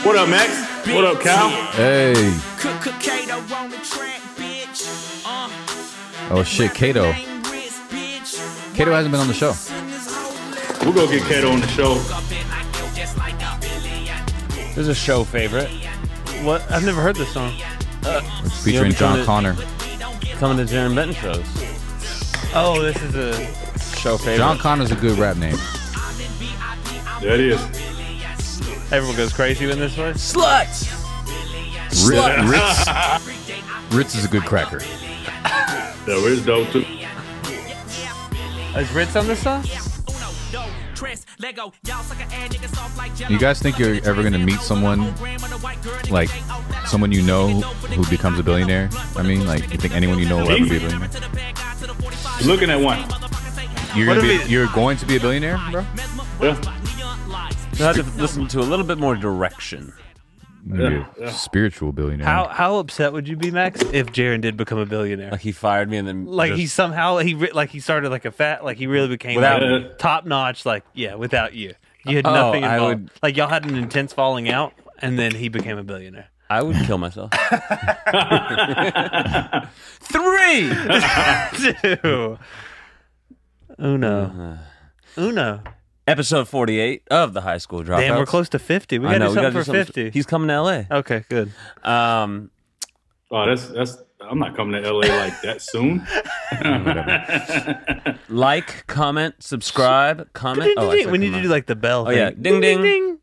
What up, Max? What up, Cal? Hey. Oh shit, Kato. Kato hasn't been on the show. We're gonna get Kato on the show. This is a show favorite. What? I've never heard this song. It's featuring John Connor. Coming to Jarren Benton shows. Oh, this is a Show favorite. John Connor's a good rap name. There it is. Everyone goes crazy when this was. Sluts! Ritz is a good cracker. That was dope too. Is Ritz on this song? You guys think you're ever gonna meet someone, like someone you know who becomes a billionaire? I mean, like, you think anyone you know will ever be a billionaire? You're looking at one. You're going to be a billionaire, bro? Yeah. You'll have to listen to a little bit more direction. Maybe a spiritual billionaire. How upset would you be, Max, if Jarren did become a billionaire? Like he fired me and then Like just, he somehow he started like a fat, like he really became Without top notch. Like without you, you had nothing I involved. would- Like y'all had an intense falling out, and then he became a billionaire. I would kill myself. 3! 2. Uno. Episode 48 of the High School Dropouts. Damn, we're close to 50. We I gotta know, do we gotta something for 50. He's coming to LA. Okay, good. Oh, that's. I'm not coming to LA like that soon. Like, comment, subscribe, comment. Oh, I said we need come to on. do like the bell. Oh, yeah. thing. Ding, ding.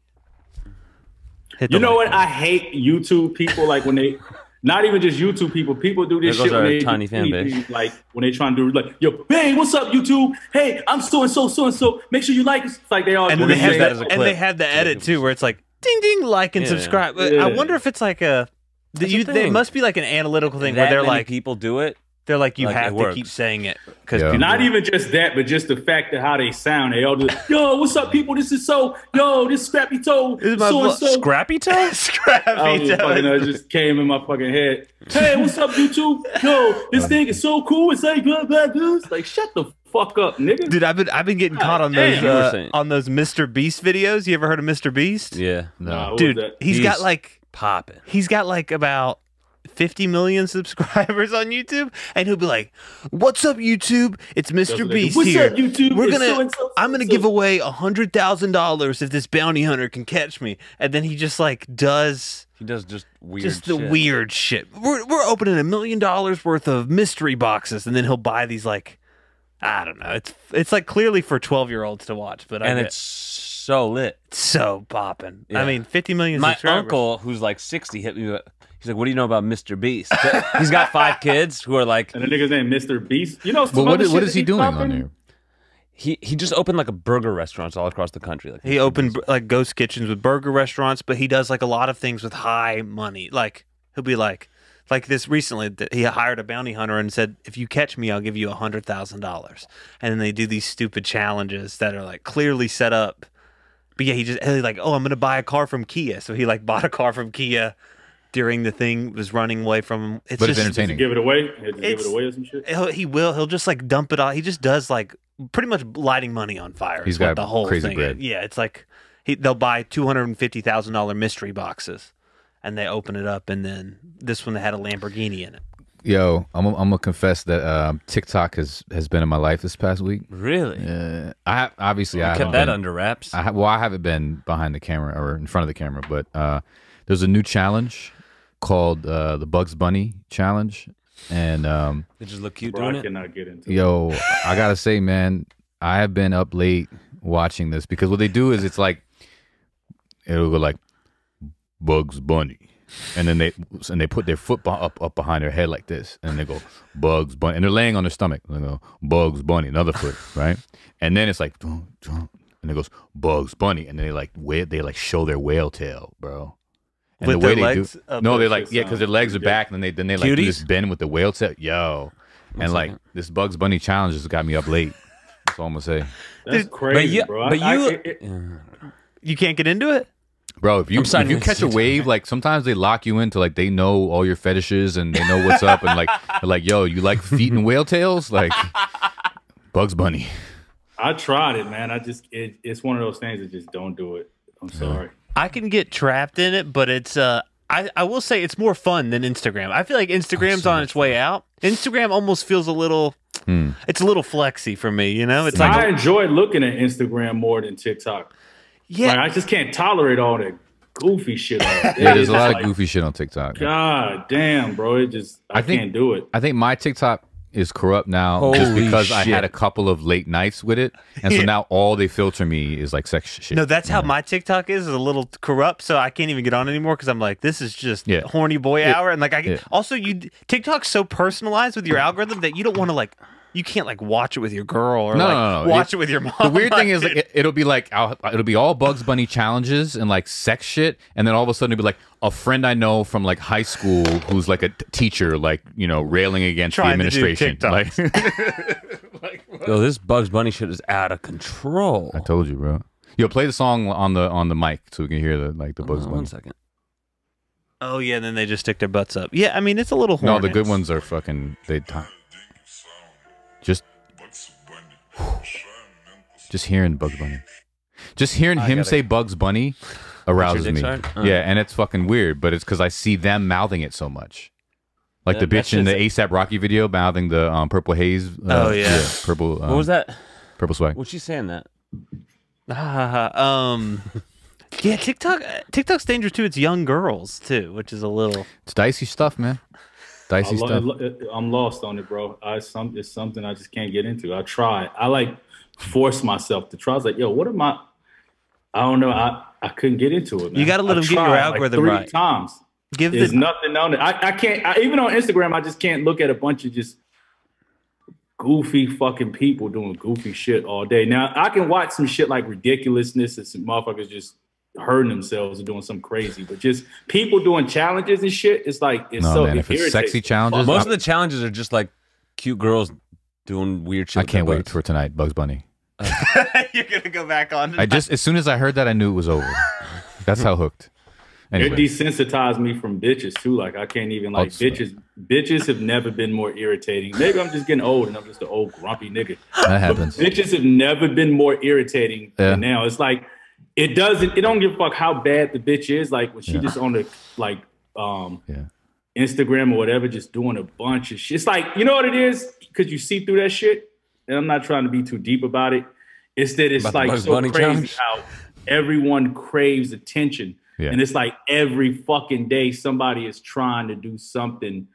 Hit You the know like. what? I hate YouTube people. Like when they, not even just YouTube people. People do this There goes shit when our they tiny fan base. like when they trying to do like, yo, bang, what's up, YouTube? Hey, I'm so and so. Make sure you like us. It's like they all. And then We're they gonna have use that that, as a and clip. they have the edit too, where it's like ding ding, like and Yeah. subscribe. But Yeah. I wonder if it's like a. That's the There thing. must be like an analytical thing That where they're many like people do it. you like, have it to works. keep saying it because Yeah. Not even just that, but just the fact that how they sound. They all just, yo, what's up, people? This is so, yo, this Scrappy Toe, This is my so and so. Scrappy toe? I Scrappy. don't fucking know, it just came in my fucking head. Hey, what's up, YouTube? Yo, this thing is so cool. It's like blah blah blah. It's like shut the fuck up, nigga. Dude, I've been getting caught on damn. those on those Mr. Beast videos. You ever heard of Mr. Beast? Yeah. Nah, what Dude, was that? he's got like popping. about 50 million subscribers on YouTube, and he'll be like, "What's up, YouTube? It's Mr. Beast What's here. up, YouTube? We're It's gonna, so-and-so, I'm gonna so-and-so." give away $100,000 if this bounty hunter can catch me." And then he just like does He does just weird just the shit. weird shit. We're opening $1 million worth of mystery boxes, and then he'll buy these like, I don't know. It's like clearly for 12-year-olds to watch, but And it's so lit. so popping. Yeah. I mean, 50 million My subscribers. uncle, who's like 60, hit me. He's like, "What do you know about Mr. Beast?" He's got 5 kids who are like. And the nigga's name Mr. Beast. You know, some Well, what other is, shit what that is he doing on popping? there? He just opened like a burger restaurants all across the country. Like He opened like ghost kitchens with burger restaurants, but he does like a lot of things with high money. Like he'll be like this recently that he hired a bounty hunter and said, "If you catch me, I'll give you $100,000." And then they do these stupid challenges that are like clearly set up. But yeah, he's like, "Oh, I'm gonna buy a car from Kia." So he like bought a car from Kia during the thing, was running away from him. But it's Just entertaining. give it away. Just give It's- it away or some shit. He'll just like dump it all. He just does like pretty much lighting money on fire. He's is what got the whole crazy thing bread. is. Yeah, it's like they'll buy $250,000 mystery boxes, and they open it up, and then this one they had a Lamborghini in it. Yo, I'm gonna confess that TikTok has been in my life this past week. really I obviously I kept haven't that been- under wraps. I haven't been behind the camera or in front of the camera, but there's a new challenge called the Bugs Bunny Challenge, and They just look cute Bro, doing I it. cannot get into it. yo, I gotta say, man, I have been up late watching this because what they do is it's like it'll go like Bugs Bunny, and then they put their foot up behind their head like this, and they go Bugs Bunny, and they're laying on their stomach. And they go Bugs Bunny, another foot, right? And then it's like, and it goes Bugs Bunny, and then they show their whale tail, bro. And With the way their they legs do, up no, there? they like because their legs are back, and then they like do this Cuties? bend with the whale tail, yo, and like this Bugs Bunny challenge just got me up late. That's all I'm gonna say, That's crazy, bro. You can't get into it. bro. If you signing catch a this. wave, like sometimes they lock you into like they know all your fetishes and they know what's up, and like they're like, yo, you like feet and whale tails, like Bugs Bunny. I tried it, man. It's one of those things that just don't do it. I'm sorry. I can get trapped in it, but it's I will say it's more fun than Instagram. I feel like Instagram's on its way out. Instagram almost feels a little it's a little flexy for me, you know? It's like I enjoy looking at Instagram more than TikTok. yeah. Like, I just can't tolerate all that goofy shit. Yeah, there's a lot of goofy shit on TikTok. God damn, bro. It just I can't do it. I think my TikTok is corrupt now just Holy because I shit. had a couple of late nights with it, and so now all they filter me is like sex shit. No, that's how my TikTok is a little corrupt, so I can't even get on anymore because I'm like, this is just horny boy hour, and like also TikTok's so personalized with your algorithm that you don't want to like. You can't like watch it with your girl or watch it with your mom. The weird thing is like it'll be like it'll be all Bugs Bunny challenges and like sex shit, and then all of a sudden it'll be like a friend I know from like high school who's like a teacher, like railing against the administration. Like, Yo, this Bugs Bunny shit is out of control. I told you, bro. Yo, play the song on the mic so we can hear the Bugs Bunny. 1 second. Oh yeah, and then they just stick their butts up. Yeah, I mean it's a little horny. No, the good ones are fucking just hearing Bugs Bunny. Just hearing him say Bugs Bunny arouses me. Yeah, and it's fucking weird, but it's because I see them mouthing it so much. Like the bitch in the ASAP Rocky video mouthing the Purple Haze. Purple. What was that? Purple Swag. What's she saying that? Yeah, TikTok's dangerous too. It's young girls too, which is a little. It's dicey stuff, man. Dicey stuff. I'm lost on it, bro. It's something I just can't get into. I try. I like force myself to try. I was like, yo, what am I? I don't know. I couldn't get into it, man. You got to let them get your algorithm like 3 times. There's nothing on it. I can't. Even on Instagram, I just can't look at a bunch of just goofy fucking people doing goofy shit all day. Now, I can watch some shit like ridiculousness and some motherfuckers just hurting themselves or doing something crazy, but just people doing challenges and shit, it's like if it's sexy challenges, most of the challenges are just like cute girls doing weird shit. I can't wait for tonight, Bugs Bunny. You're gonna go back on. As soon as I heard that, I knew it was over. That's how hooked. Anyway. It desensitized me from bitches too. Like I can't even like bitches. Bitches have never been more irritating. Maybe I'm just getting old and I'm just an old grumpy nigga. That happens. But bitches have never been more irritating than now. It's like it don't give a fuck how bad the bitch is. Like when she just on the Instagram or whatever, just doing a bunch of shit. It's like, you know what it is? Because you see through that shit. And I'm not trying to be too deep about it. It's that it's like so crazy how everyone craves attention. Yeah. And it's like every fucking day somebody is trying to do something.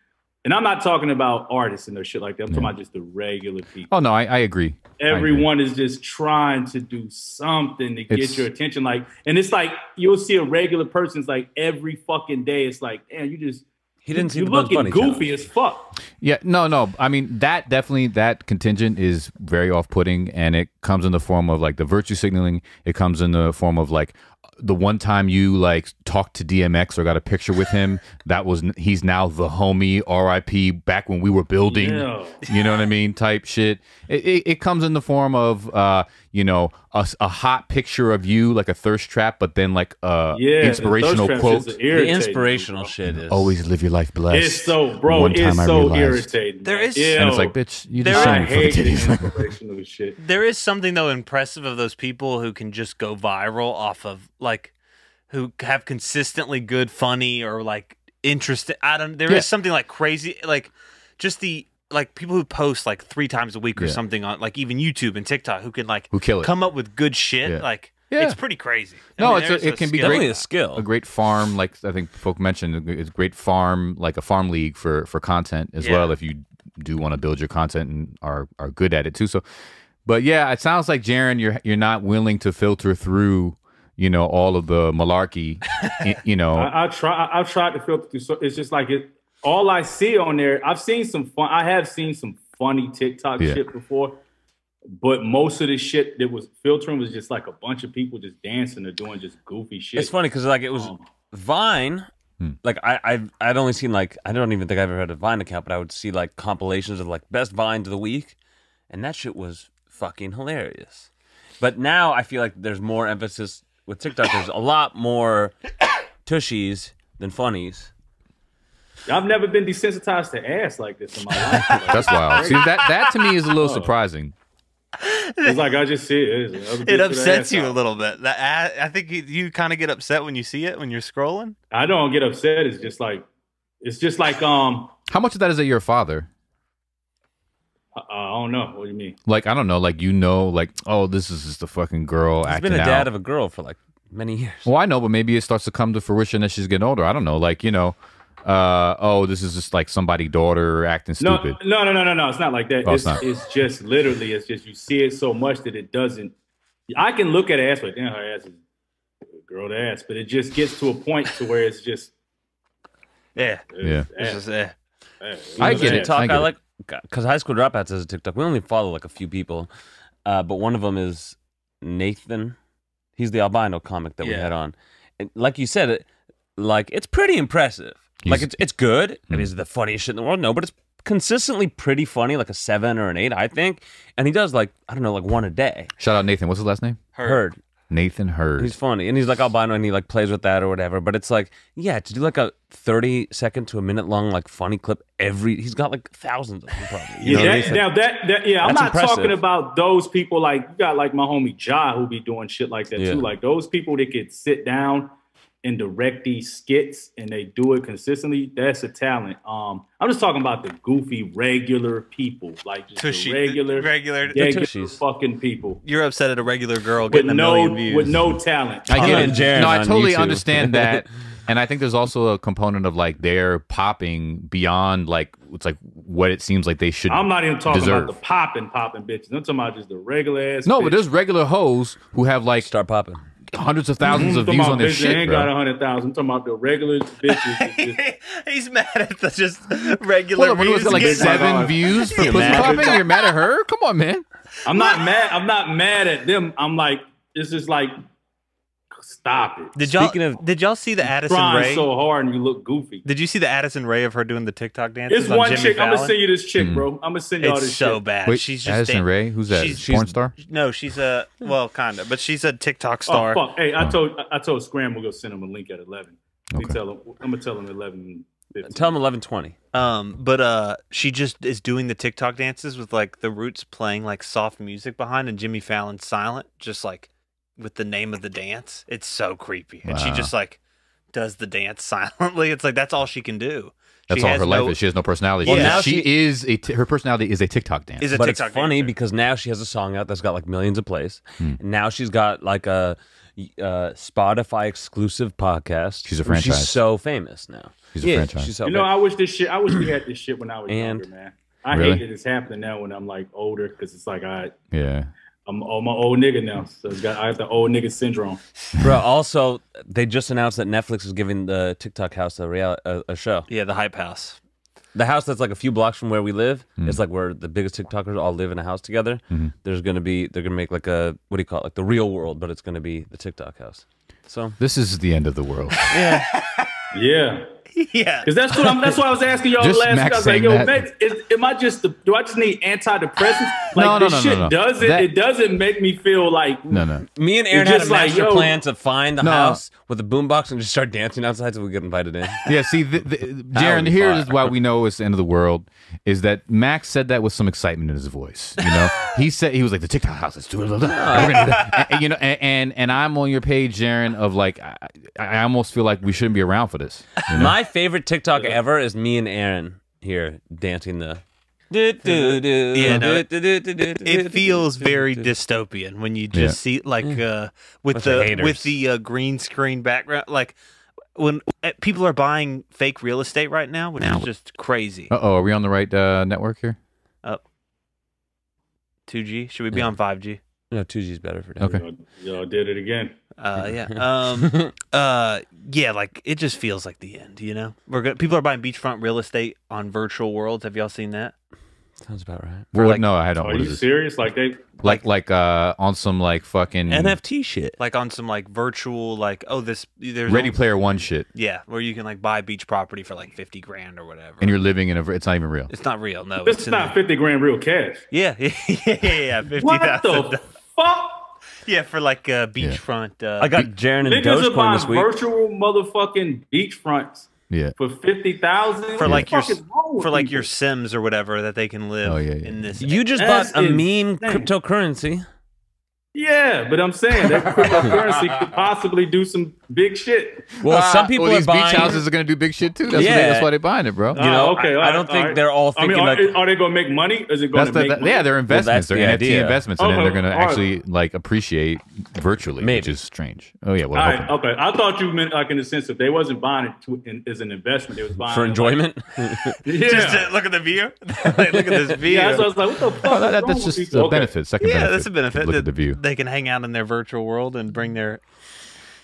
And I'm not talking about artists and their shit like that. I'm talking about just the regular people. Oh, no, I agree. Everyone is just trying to do something to get your attention. Like, and it's like you'll see a regular person's like every fucking day. It's like, man, you just you're looking goofy as fuck. Yeah, no. I mean, that contingent is very off-putting, and it comes in the form of like the virtue signaling. It comes in the form of like the one time you like talked to DMX or got a picture with him. He's now the homie, R.I.P. back when we were building. Yeah. You know what I mean? Type shit. It comes in the form of a hot picture of you, like a thirst trap, but then like inspirational quote. The inspirational shit is always live your life blessed. It's so, bro. It's so irritating. There is, and it's like, bitch, you just showing inspirational shit. There is something though impressive of those people who can just go viral off of like, who have consistently good, funny, or like interesting. There is something like crazy, like just the. Like people who post like 3 times a week or something on like even YouTube and TikTok who can like come up with good shit. Like it's pretty crazy. It can be definitely a skill. A great farm, like I think folk mentioned, it's a great farm, like a farm league for content as well. If you do want to build your content and are good at it too. So, but yeah, it sounds like Jarren, you're not willing to filter through, all of the malarkey. I've tried to filter through. So it's just like it. All I see on there, I have seen some funny TikTok shit before, but most of the shit that was filtering was just like a bunch of people just dancing or doing just goofy shit. It's funny because like it was Vine. Like I'd only seen like, I don't even think I've ever had a Vine account, but I would see like compilations of like best Vines of the week, and that shit was fucking hilarious. But now I feel like there's more emphasis with TikTok. There's a lot more tushies than funnies. I've never been desensitized to ass like this in my life. That's wild. See, that to me is a little surprising. It's like I just see it. It upsets you a little bit. I think you kind of get upset when you see it when you're scrolling. I don't get upset. It's just like How much of that is that your father? I don't know. What do you mean? Like I don't know. Like like oh, this is just a fucking girl He's acting been a out. dad of a girl for like many years. Well, I know, but maybe it starts to come to fruition as she's getting older. I don't know. Like oh, this is just like somebody's daughter acting stupid. No. It's not like that. Oh, it's just literally. It's just you see it so much that it doesn't. I can look at her ass like, damn, her ass is a girl to ass, but it just gets to a point to where it's just. Yeah. It's just, I get it. TikTok, I like because High School Dropouts has a TikTok. We only follow like a few people, but one of them is Nathan. He's the albino comic that we had on. And like you said, it's pretty impressive. Like it's good. It is the funniest shit in the world. No, but it's consistently pretty funny, like a 7 or an 8, I think. And he does like one a day. Shout out Nathan. What's his last name? Hurd. Nathan Hurd. He's funny, and he's like albino, and he like plays with that or whatever. But it's like, to do like a 30-second to a minute long like funny clip he's got like thousands of them probably. I'm not talking about those people. Like you got like my homie Ja who be doing shit like that too. Like those people that could sit down and direct these skits and they do it consistently. That's a talent. I'm just talking about the goofy regular people, like just the regular fucking people. You're upset at a regular girl getting a million views with no talent. I get it. Jarren I totally understand that. And I think there's also a component of like they're popping beyond like it's like what it seems like they should. I'm not even talking about the popping bitches. I'm talking about just the regular ass. No, but there's regular hoes who have like start popping hundreds of thousands of views on their shit. Ain't got 100,000. I'm talking about the regular bitches. He's mad at the just regular. When it was like 7 views for pussy popping, you're mad at her? Come on, man. I'm not mad. I'm not mad at them. I'm like, this is like. Stop it. Did y'all see the Addison Rae? So hard and you look goofy. Did you see the Addison Rae of her doing the TikTok dances? It's one chick. I'm gonna send you this chick, bro. I'm gonna send y'all this. It's so bad. Wait, she's just Addison Rae. Who's that? She's porn star? No, she's a kind of, but she's a TikTok star. Oh, fuck. Hey, I told Scram we'll go send him a link at 11. Okay. I'm gonna tell him 11. 15. Tell him 11:20. But she just is doing the TikTok dances with like the Roots playing like soft music behind and Jimmy Fallon silent, just like. With the name of the dance, it's so creepy, and she just like does the dance silently. It's like that's all she can do. That's all her life is. She has no personality. Well, now her personality is a TikTok dance. But it's funny because now she has a song out that's got like millions of plays. And now she's got like a Spotify exclusive podcast. She's a franchise. She's so famous now. She's a franchise. She's so I wish we had this shit when I was younger, man. I hate that it's happening now when I'm like older because it's like I'm my old nigga now, so I have the old nigga syndrome. Bro, also, they just announced that Netflix is giving the TikTok house a show. Yeah, the Hype House. The house that's like a few blocks from where we live. It's like where the biggest TikTokers all live in a house together. They're gonna make like a, what do you call it, like the real world, but it's gonna be the TikTok house. So this is the end of the world. Yeah. Yeah, because that's what I was asking y'all last week. I was like, "Yo, Max, do I just need antidepressants? Like this shit doesn't it doesn't make me feel like no. Me and Aaron had a master plan to find the house with a boombox and just start dancing outside so we get invited in. Yeah, see, Jarren, here is why we know it's the end of the world. Is that Max said that with some excitement in his voice? You know, he was like the TikTok house. Let's do it. And I'm on your page, Jarren. Of like, I almost feel like we shouldn't be around for this. You know? My favorite TikTok ever is me and Aaron here dancing the. It feels very dystopian when you just see like with the green screen background, like when people are buying fake real estate right now, which is just crazy. Are we on the right network here? 2G? Should we be on 5G? No, 2G is better for that. Okay. Y'all did it again. Yeah, like it just feels like the end, you know? People are buying beachfront real estate on virtual worlds. Have y'all seen that? Sounds about right. Well, no, I don't. Are you serious? Like they like on some like fucking NFT shit. Like on some like virtual there's Ready Player One shit. Yeah, where you can like buy beach property for like 50 grand or whatever. And you're living in it's not even real. It's not real. No, it's not 50 grand real cash. Yeah. 50,000. What the fuck? Yeah, for like beachfront. I got Jarren and Niggas are Dogecoin buying this week. virtual motherfucking beachfronts Yeah. For 50,000 for like your Sims or whatever that they can live in this. You just bought a meme cryptocurrency. Yeah, but I'm saying that cryptocurrency could possibly do some big shit. Well, some people these are buying... beach houses are going to do big shit too. That's why they're buying it, bro. You know, okay, I don't think they're all thinking are they going to make money? Is it going to make money? Yeah, they're investments. Well, they're the NFT investments, and then they're going to actually right. like appreciate virtually, which is strange. Oh yeah, well, right, okay. I thought you meant like in the sense that they wasn't buying it as an investment. They was buying for enjoyment. Just to look at the view. Look at this view. Yeah, so I was like, what the fuck? That's just a benefit. Second benefit. That's a benefit. Look at the view. They can hang out in their virtual world and bring their.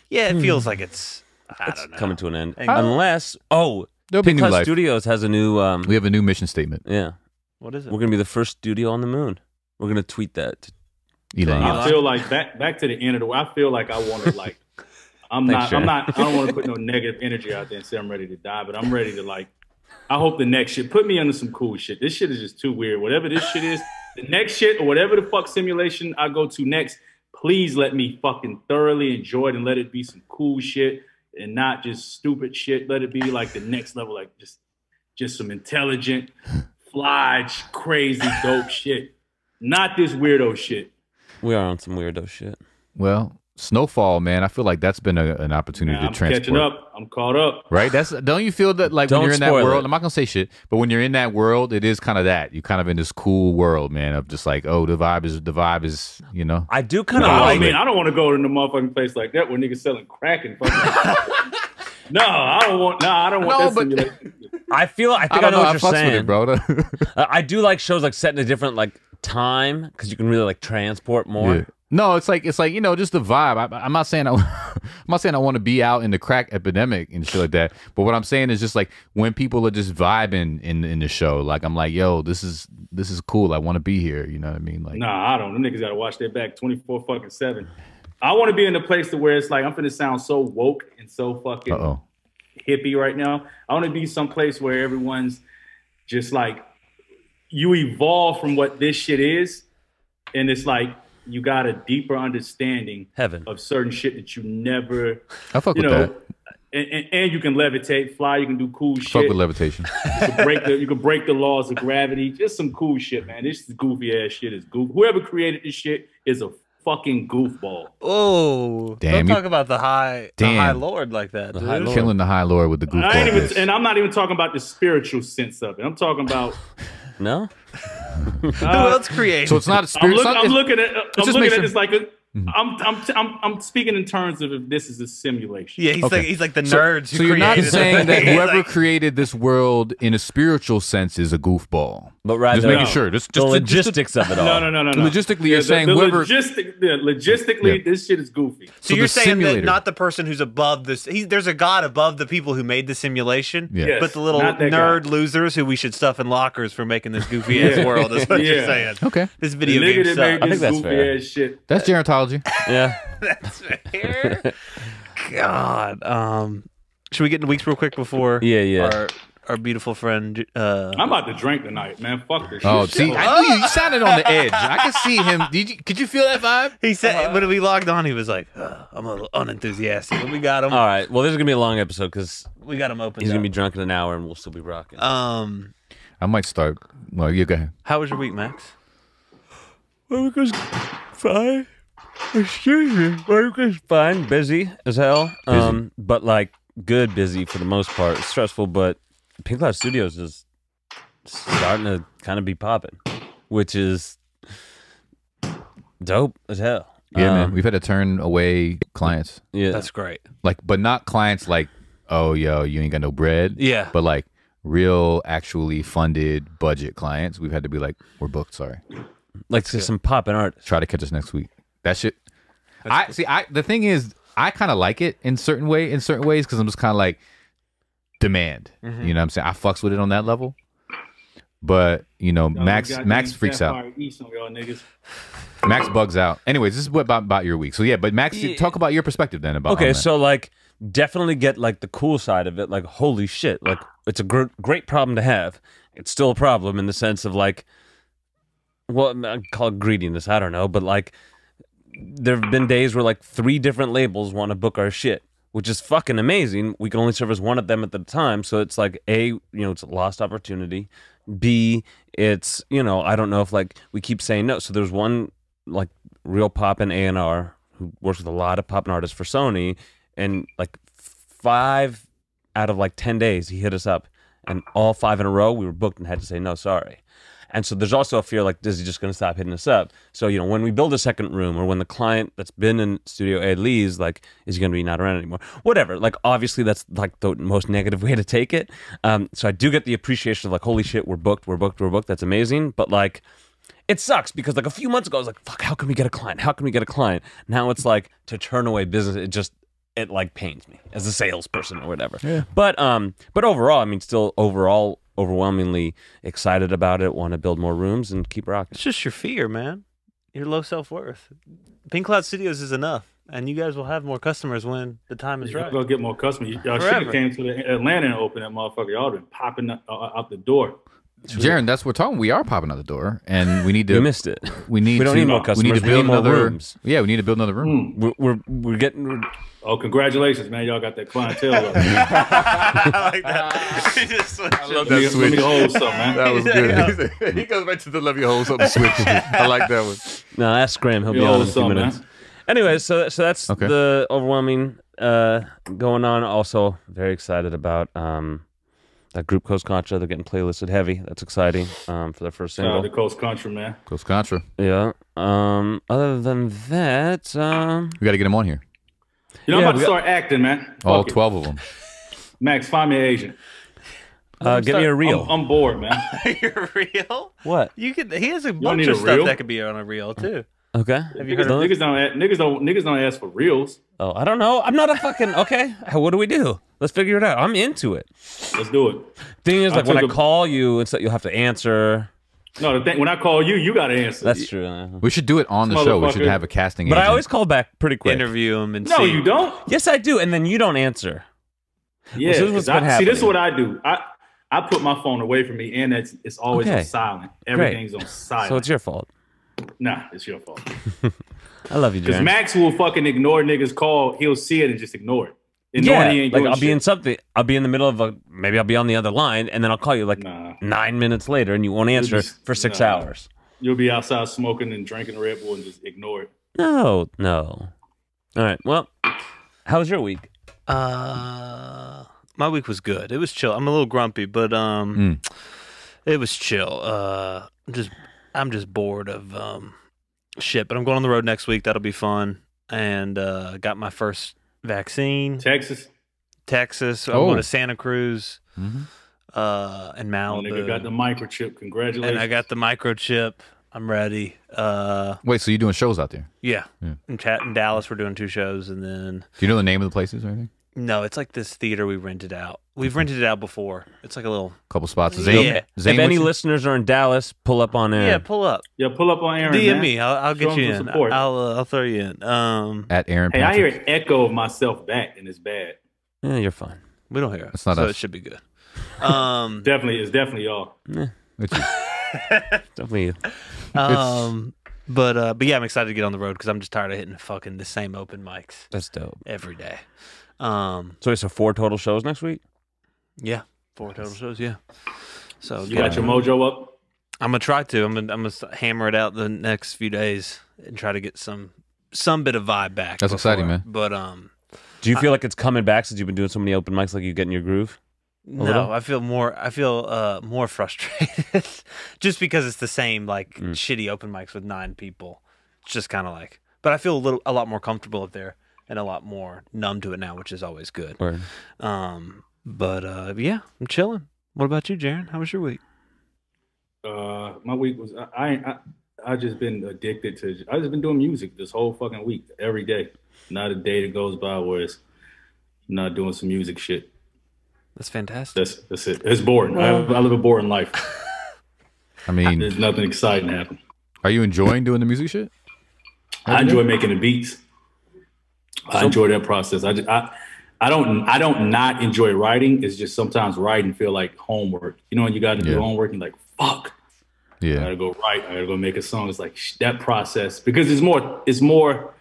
Yeah, it feels like it's. I don't know. Coming to an end, Hang on. unless There'll be new life. Studios has a new. We have a new mission statement. Yeah. What is it? We're gonna be the first studio on the moon. We're gonna tweet that. Elon. I feel like back to the end of the. I feel like I want to like. I don't want to put no negative energy out there and say I'm ready to die, but I'm ready to like. I hope the next shit put me under some cool shit. This shit is just too weird. Whatever this shit is, the next shit or whatever the fuck simulation I go to next, please let me fucking thoroughly enjoy it and let it be some cool shit and not just stupid shit. Let it be like the next level, like just some intelligent, fly, crazy, dope shit. Not this weirdo shit. We are on some weirdo shit. Well, Snowfall, man, I feel like that's been an opportunity to transport. I'm catching up. I'm caught up. Right? Don't you feel that like when you're in that world? I'm not gonna say shit, but when you're in that world, it is kind of that. You're kind of in this cool world, man, of just like, oh, the vibe is, you know. I do kind of like. I mean, I don't want to go to the motherfucking place like that where niggas selling crack and fucking. No, I don't want that simulation. I think I know what you're saying, it, bro. I do like shows like set in a different like time because you can really like transport more. Yeah. No, it's like you know, just the vibe. I'm not saying I want to be out in the crack epidemic and shit like that. But what I'm saying is just like when people are just vibing in the show, like I'm like, yo, this is cool. I want to be here. You know what I mean? Like, nah, I don't. Them niggas gotta watch their back 24/7. I want to be in a place to where it's like I'm finna sound so woke and so fucking hippie right now. I want to be someplace where everyone's just like you evolve from what this shit is, and it's like. You got a deeper understanding of certain shit that you never, I fuck with that. And you can levitate, fly. You can do cool shit. Fuck with levitation. You can break the laws of gravity. Just some cool shit, man. This is goofy ass shit. Is goof. Whoever created this shit is a fucking goofball. Oh, damn! Don't talk about the high lord like that. Dude. Killing the high lord with the goofball. And I'm not even talking about the spiritual sense of it. I'm talking about. No. Who else created? So it's not a spirit. I'm looking at this like a. I'm speaking in terms of if this is a simulation. Yeah, he's like the nerds. So you're not saying that whoever created this world in a spiritual sense is a goofball, but rather just making sure. Just the logistics of it all. No. Logistically, you're saying whoever. Logistically, this shit is goofy. So you're saying that not the person who's above this. There's a god above the people who made the simulation. Yes, but the little nerd losers who we should stuff in lockers for making this goofy ass world. Is what you're saying. Okay, this video game sucks. I think that's fair. Shit. That's Jarrentology. Yeah. That's fair. God. Should we get into weeks real quick before our beautiful friend I'm about to drink tonight, man. Fuck this shit. Oh, see, I knew you sounded on the edge. I could see him. Could you feel that vibe? He said when we logged on, he was like, I'm a little unenthusiastic. But we got him. All right. Well, this is gonna be a long episode because we got him open. He's gonna be drunk in an hour and we'll still be rocking. I might start. Well, you go ahead. How was your week, Max? Well, it was fine. Excuse me. Work is fine. Busy as hell. But like good busy for the most part. It's stressful, but Pink Cloud Studios is starting to kind of be popping, which is dope as hell. Yeah, man. We've had to turn away clients. Yeah. That's great. Like, but not clients like, oh, yo, you ain't got no bread. Yeah. But like real, actually funded budget clients. We've had to be like, we're booked. Sorry. Like some popping art. Try to catch us next week. That shit. The thing is, I kind of like it in certain ways because I'm just kind of like demand. You know what I'm saying? I fucks with it on that level. But you know, Max freaks out. Max bugs out. Anyways, this is what about your week. So yeah, but Max, talk about your perspective then about. Okay, so like definitely get like the cool side of it. Like holy shit, like it's a great problem to have. It's still a problem in the sense of like, well, I call it greediness. I don't know, but like. There have been days where like 3 different labels want to book our shit. which is fucking amazing. We can only service one of them at the time, so it's like A, it's a lost opportunity. B, it's I don't know if like we keep saying no. So there's one like real poppin' A&R who works with a lot of poppin' artists for Sony, and like 5 out of like 10 days he hit us up, and all 5 in a row we were booked and had to say no, sorry. And so there's also a fear like, is he just going to stop hitting us up? So, when we build a second room, or when the client that's been in Studio A leaves, like, is he going to be not around anymore? Whatever. Like, obviously that's like the most negative way to take it. So I do get the appreciation of like, holy shit, we're booked. That's amazing. But like, it sucks because like a few months ago I was like, fuck, how can we get a client? Now it's like, to turn away business, it like pains me as a salesperson or whatever. Yeah. But overall, I mean, still overwhelmingly excited about it, want to build more rooms and keep rocking. It's just your fear, man. Your low self-worth. Pink Cloud Studios is enough, and you guys will have more customers when the time is right. Y'all get more customers. Y'all should have came to Atlanta and opened that motherfucker. Y'all been popping out the door. Jarren, that's what we're talking. We are popping out the door, and we need to. We missed it. We don't need more customers. We need to build more rooms. Yeah, we need to build another room. We're getting. Oh, congratulations, man! Y'all got that clientele. I like that. I love that switch. Let me hold something, man. That was good. He goes back to the let me hold something switch. I like that one. No, that's Scram. He'll be on in a few minutes. Man. Anyway, so that's the overwhelming going on. Also, very excited about that group Coast Contra. They're getting playlisted heavy. That's exciting for their first single. Shout out to Coast Contra, man. Coast Contra. Yeah. Other than that, we got to get him on here. I'm about to start acting, man. All 12 of them. Max, find me an agent. Get me a reel. I'm bored, man. You're real? What? He has a bunch of stuff that could be on a reel too. Okay. Have you heard of niggas don't ask for reels. Oh, I don't know. I'm not a fucking okay. What do we do? Let's figure it out. I'm into it. Let's do it. Thing is, like when I call you, it's like you'll have to answer. No, the thing when I call you, you got to answer. That's true. We should do it on the show. We should have a casting agent. But I always call back pretty quick. Interview him and no, see. you don't. Yes, I do, and then you don't answer. Yeah, well, see, this is what I do. I put my phone away from me, and it's always on silent. Everything's on silent. So it's your fault. Nah, it's your fault. I love you, Jarren. Because Max will fucking ignore niggas' call. He'll see it and just ignore it. Like I'll be in something. I'll be in the middle of maybe I'll be on the other line, and then I'll call you like 9 minutes later, and you won't answer for 6 hours. You'll be outside smoking and drinking Red Bull and just ignore it. No. All right. Well, how was your week? My week was good. It was chill. I'm a little grumpy, but it was chill. I'm just bored of shit. But I'm going on the road next week. That'll be fun. And got my first vaccine. Texas. I'm going to Santa Cruz and Malibu. Nigga got the microchip. Congratulations. And I got the microchip. I'm ready. Wait, so you're doing shows out there? Yeah. In Dallas, we're doing 2 shows, and then. Do you know the name of the places or anything? No, it's like this theater we rented out. We've rented it out before. It's like a little couple spots. Zane, if any listeners are in Dallas, pull up on Aaron. Yeah, pull up. Yeah, pull up on Aaron. DM me. I'll get you in. Support. I'll throw you in. At Aaron. Hey, I hear an echo of myself back, and it's bad. Yeah, you're fine. We don't hear it. It's not so us. It should be good. It's definitely y'all. It's you. Definitely you. But yeah, I'm excited to get on the road because I'm just tired of hitting fucking the same open mics. That's dope. Every day. So it's 4 total shows next week? Yeah, 4 total shows. Yeah. So you got your mojo up? I'm gonna try to. I'm gonna hammer it out the next few days and try to get some bit of vibe back. That's exciting, man. But do you feel like it's coming back since you've been doing so many open mics? Like you get in your groove? No, I feel more frustrated just because it's the same shitty open mics with 9 people. It's just kind of like, but I feel a lot more comfortable up there and a lot more numb to it now, which is always good. Word. But yeah, I'm chilling. What about you, Jarren? How was your week? My week was I just been addicted to. I just been doing music this whole fucking week, every day. Not a day that goes by where it's not doing some music shit. That's fantastic. That's it. It's boring. I live a boring life. I mean, there's nothing exciting happening. Are you enjoying doing the music shit? I enjoy making the beats. I enjoy that process. I don't not enjoy writing. It's just sometimes writing feel like homework. You know, when you got to do homework, you're like, fuck. Yeah. I gotta go write. I gotta go make a song. It's like that process because it's more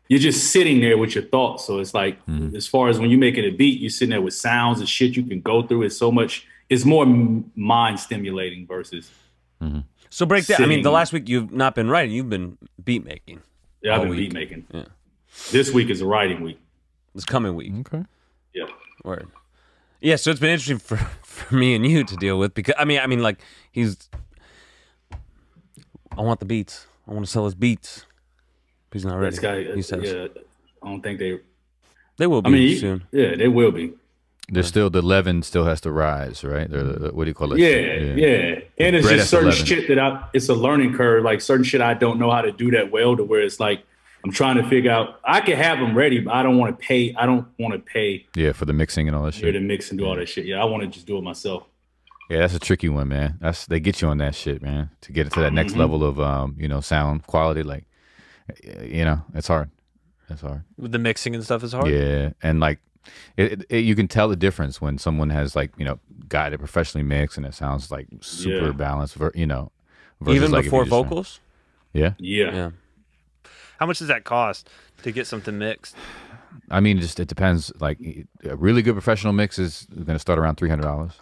you're just sitting there with your thoughts. So it's like, as far as when you're making a beat, you're sitting there with sounds and shit you can go through. It's so much, it's more mind stimulating versus. So break down. I mean, the last week you've not been writing, you've been beat making. Yeah, I've been beat making. Yeah. This week is a writing week. This coming week. Okay. Yeah. Word. Yeah, so it's been interesting for me and you to deal with because I mean, like I want the beats. I want to sell his beats. He's not ready. This guy, he says. Yeah, I don't think they will be soon. Yeah, they will be. There's still the leaven still has to rise, right? What do you call it? Yeah. And it's just certain shit that it's a learning curve. Like certain shit I don't know how to do that well to where it's like I'm trying to figure out. I can have them ready, but I don't want to pay. Yeah, for the mixing and all that shit. Yeah, to mix and do all that shit. Yeah, I want to just do it myself. Yeah, that's a tricky one, man. They get you on that shit, man. To get it to that next level of sound quality, like it's hard. It's hard. With the mixing and stuff is hard. Yeah, and like you can tell the difference when someone has like got it professionally mixed and it sounds like super balanced. Versus even like before vocals. Yeah. How much does that cost to get something mixed? I mean, it depends. Like a really good professional mix is going to start around $300.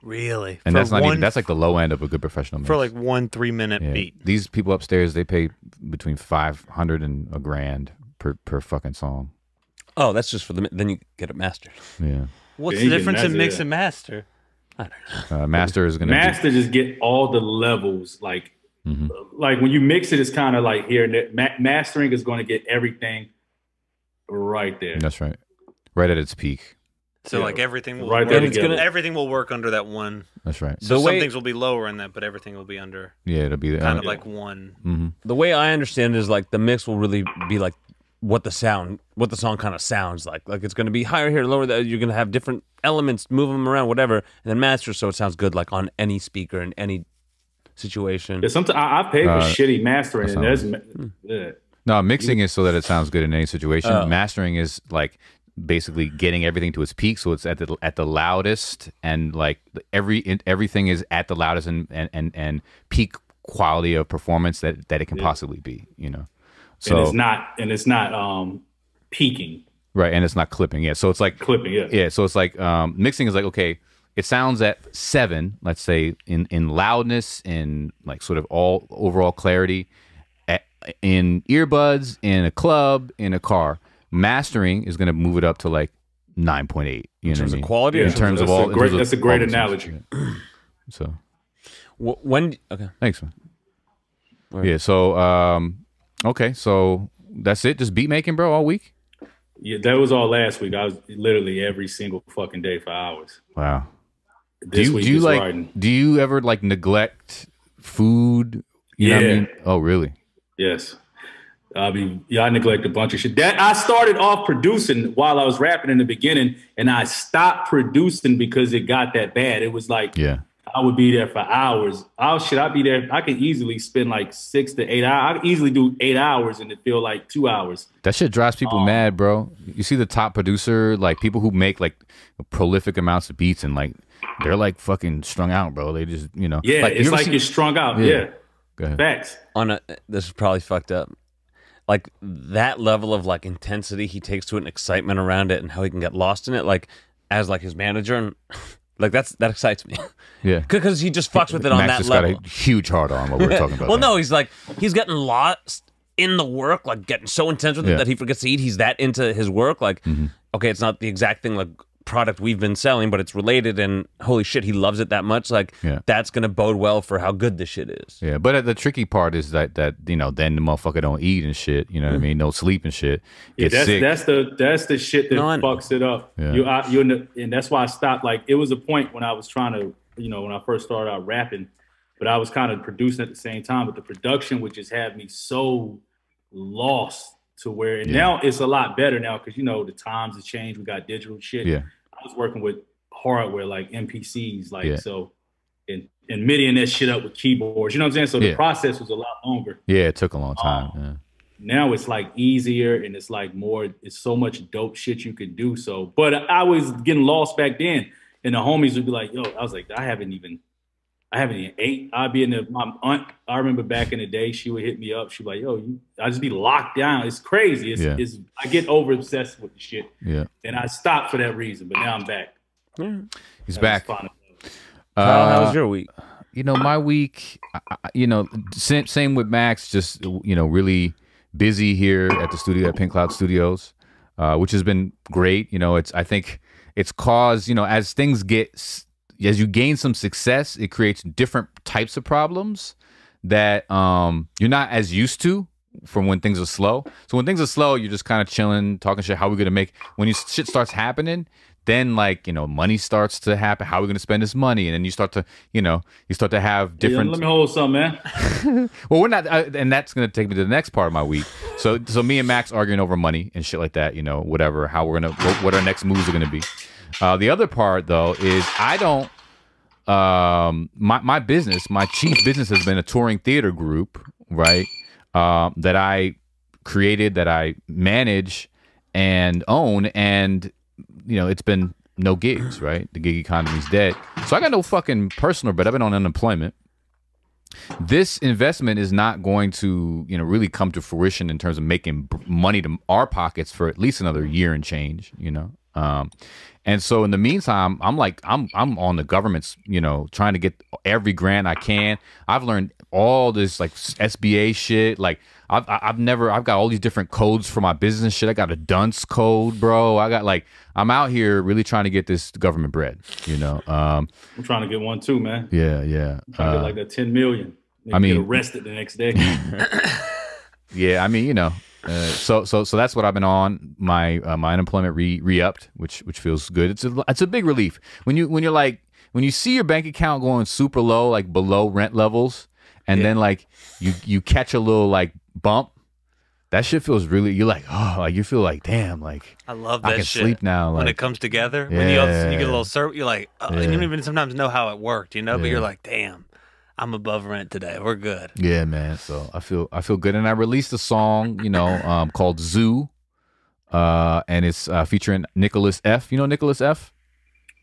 Really? And that's like the low end of a good professional mix. For like 1 3-minute beat. These people upstairs, they pay between $500 and $1,000 per fucking song. Oh, that's just for then you get it mastered. Yeah. What's the difference in mix and master? I don't know. Master is going to just get all the levels. Like when you mix it, it's kind of like here and there. Mastering is going to get everything right there. That's right. Right at its peak. So like everything will right work. there Everything will work under that one. That's right. So some things will be lower in that, but everything will be under. Yeah, it'll be kind of like one. The way I understand it is like the mix will really be like what the song kind of sounds like. Like it's going to be higher here, lower there. You're going to have different elements, move them around, whatever, and then master so it sounds good like on any speaker in any situation. Yeah, sometimes I pay for shitty mastering, and no, mixing is so that it sounds good in any situation. Mastering is like basically getting everything to its peak, so it's at the loudest, and like everything is at the loudest and peak quality of performance that it can possibly be. So and it's not peaking. Right, and it's not clipping. Yeah, so it's like clipping. Yeah. So it's like mixing is like, okay, it sounds at 7, let's say in loudness, in like sort of all overall clarity, in earbuds, in a club, in a car. Mastering is going to move it up to like 9.8. In terms of quality, in terms of all. That's a great analogy. So when okay, thanks, man. Yeah. So okay, so that's it. Just beat making, bro, all week. Yeah, that was all last week. I was literally every single fucking day for hours. Wow. This week is writing. Do you ever like neglect food? You know what I mean? Oh, really? Yes. I neglect a bunch of shit. That I started off producing while I was rapping in the beginning, and I stopped producing because it got that bad. It was like, I would be there for hours. I'd be there. I could easily spend like 6 to 8 hours. I could easily do 8 hours and it feel like 2 hours. That shit drives people mad, bro. You see the top producer, like people who make like prolific amounts of beats, and like they're like fucking strung out, bro. They just, Yeah, it's like you're strung out. Yeah. Go ahead. Facts. This is probably fucked up. Like that level of like intensity he takes to it and excitement around it and how he can get lost in it, like as like his manager, and like that excites me. Yeah, because he just fucks with it on that level. Got a huge heart on what we're talking about. Well, no, he's getting lost in the work, like getting so intense with it that he forgets to eat. He's that into his work. Like, okay, it's not the exact thing like product we've been selling, but it's related, and holy shit, he loves it that much. Like that's gonna bode well for how good this shit is. Yeah, but the tricky part is that then the motherfucker don't eat and shit. You know what I mean? No sleep and shit. Get sick. That's the shit that fucks it up. Yeah. And that's why I stopped. Like it was a point when I was trying to, when I first started out rapping, but I was kind of producing at the same time. But the production would just have me so lost to where, and now it's a lot better now because the times have changed. We got digital shit. Yeah. I was working with hardware like MPCs, so and MIDI and that shit up with keyboards. You know what I'm saying? So the process was a lot longer. Yeah, it took a long time. Now it's like easier, and it's like more. It's so much dope shit you could do. So, but I was getting lost back then, and the homies would be like, "Yo," I was like, "I haven't even I haven't even ate. I'd be in the, my aunt, I remember back in the day, she would hit me up. She'd be like, yo, I just be locked down. It's crazy. It's I get over obsessed with the shit. Yeah. And I stopped for that reason, but now I'm back. He's back. Kyle, how was your week? You know, my week, you know, same with Max, just, you know, really busy here at the studio at Pink Cloud Studios, which has been great. You know, I think it's caused, you know, as you gain some success, it creates different types of problems that you're not as used to from when things are slow. So when things are slow, you're just kind of chilling, talking shit. How are we going to make, when shit starts happening, then, like, you know, money starts to happen. How are we going to spend this money? And then you start to, you know, have different. Let me hold some, man. Well, we're not, and that's going to take me to the next part of my week. So me and Max arguing over money and shit like that, you know, whatever, how we're going to, what our next moves are going to be. The other part, though, is I don't, my business, my chief business has been a touring theater group, right? That I created, that I manage and own, and you know, it's been no gigs, right? The gig economy's dead. So I got no fucking personal, but I've been on unemployment. This investment is not going to, you know, really come to fruition in terms of making money to our pockets for at least another year and change, you know? And so in the meantime, I'm on the government's, you know, trying to get every grant I can. I've learned all this like SBA shit. Like I've got all these different codes for my business shit. I got a dunce code, bro. I'm out here really trying to get this government bread, you know? I'm trying to get one too, man. Yeah. I'm trying to get like that 10 million. I mean, get arrested the next day. Yeah. I mean, you know, so that's what I've been on. My unemployment re-upped, which feels good. It's a big relief when you see your bank account going super low, like below rent levels, and then like you catch a little like bump. That shit feels really. You're like, oh, like you feel like, damn, like I love that I can shit. sleep now. Like, when it comes together, yeah, when you all of a sudden you get a little syrup, you're like, and you don't even sometimes know how it worked, you know. But you're like, damn, I'm above rent today. We're good. Yeah, man. So I feel good, and I released a song, you know, called Zoo, and it's featuring Nicholas F. You know Nicholas F?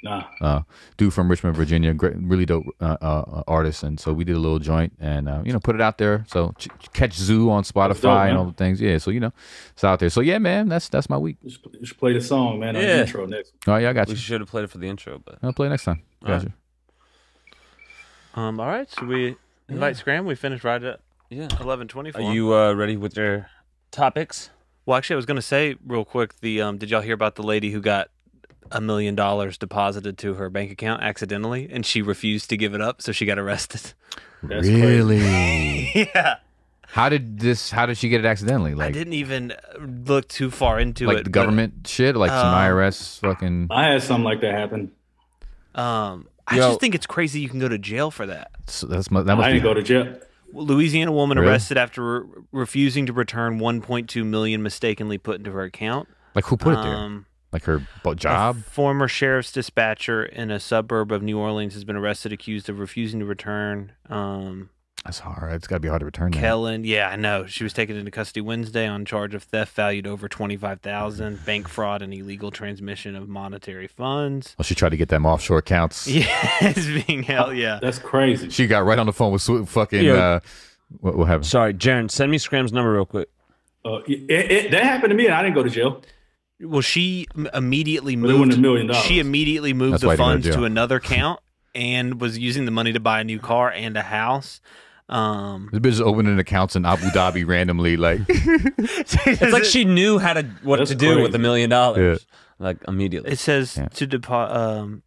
Nah. Dude from Richmond, Virginia, great, really dope artist, and so we did a little joint and you know, put it out there. So catch Zoo on Spotify dope, and all the things. Yeah, so you know, it's out there. So yeah, man, that's my week. You should play the song, man. On the intro next. Oh yeah, I got you. We should have played it for the intro, but I'll play it next time. Got you. All right, should we invite Scram? We finished right at 11:24. Are you ready with your topics? Well, actually, I was going to say real quick. Did y'all hear about the lady who got $1 million deposited to her bank account accidentally, and she refused to give it up, so she got arrested? That's really? Crazy. Yeah. How did she get it accidentally? Like, I didn't even look too far into it. Like the government shit, like some IRS fucking. I had something like that happen. I just think it's crazy you can go to jail for that. So that must I didn't go to jail. Louisiana woman arrested after refusing to return $1.2 million mistakenly put into her account. Like who put it there? Like her job? A former sheriff's dispatcher in a suburb of New Orleans has been arrested, accused of refusing to return. That's hard. It's got to be hard to return. Kellen, yeah, I know. She was taken into custody Wednesday on charge of theft valued over $25,000, bank fraud, and illegal transmission of monetary funds. Well, she tried to get them offshore accounts. Yeah, it's being held. Yeah, that's crazy. She got right on the phone with fucking. What happened? Sorry, Jarren, send me Scram's number real quick. That happened to me, and I didn't go to jail. Well, she immediately moved. $1 million. She immediately moved the funds to another account and was using the money to buy a new car and a house. This bitch is opening accounts in Abu Dhabi randomly, like it's like she knew what to do with $1 million, like immediately. It says to deposit.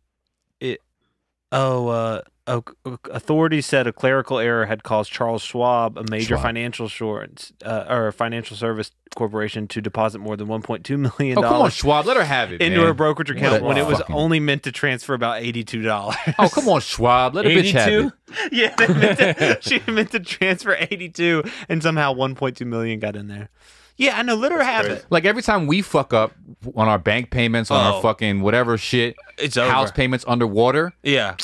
Authorities said a clerical error had caused Charles Schwab, a major financial financial service corporation, to deposit more than $1.2 million. Oh, come on, Schwab, let her have it into her brokerage account when it was only meant to transfer about $82. Oh, come on, Schwab, let a bitch have it. Yeah, she meant to transfer 82, and somehow 1.2 million got in there. Yeah, I know. Let her have it. Like every time we fuck up on our bank payments, on our fucking whatever shit, it's house payments underwater. Yeah.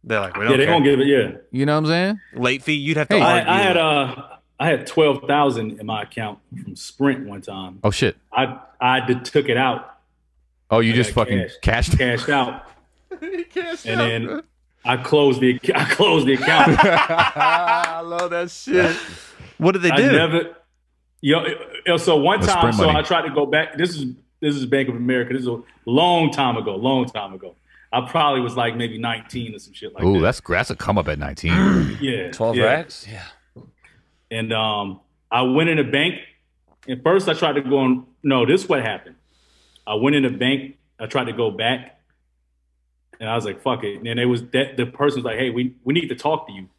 They're like, we don't they won't give it. Yeah, you know what I'm saying? Late fee, you'd have to. I had 12,000 in my account from Sprint one time. Oh shit! I took it out. Oh, you just fucking cashed out. And then I closed the account. I love that shit. What did they do? So one time, I tried to go back. This is Bank of America. This is a long time ago. I probably was like maybe 19 or some shit like that. Ooh, that's a come up at 19. Yeah. 12 racks? Yeah. And I went in a bank. And first I tried to go on. No, this is what happened. I went in a bank. I tried to go back. And I was like, fuck it. And it was the person was like, hey, we need to talk to you.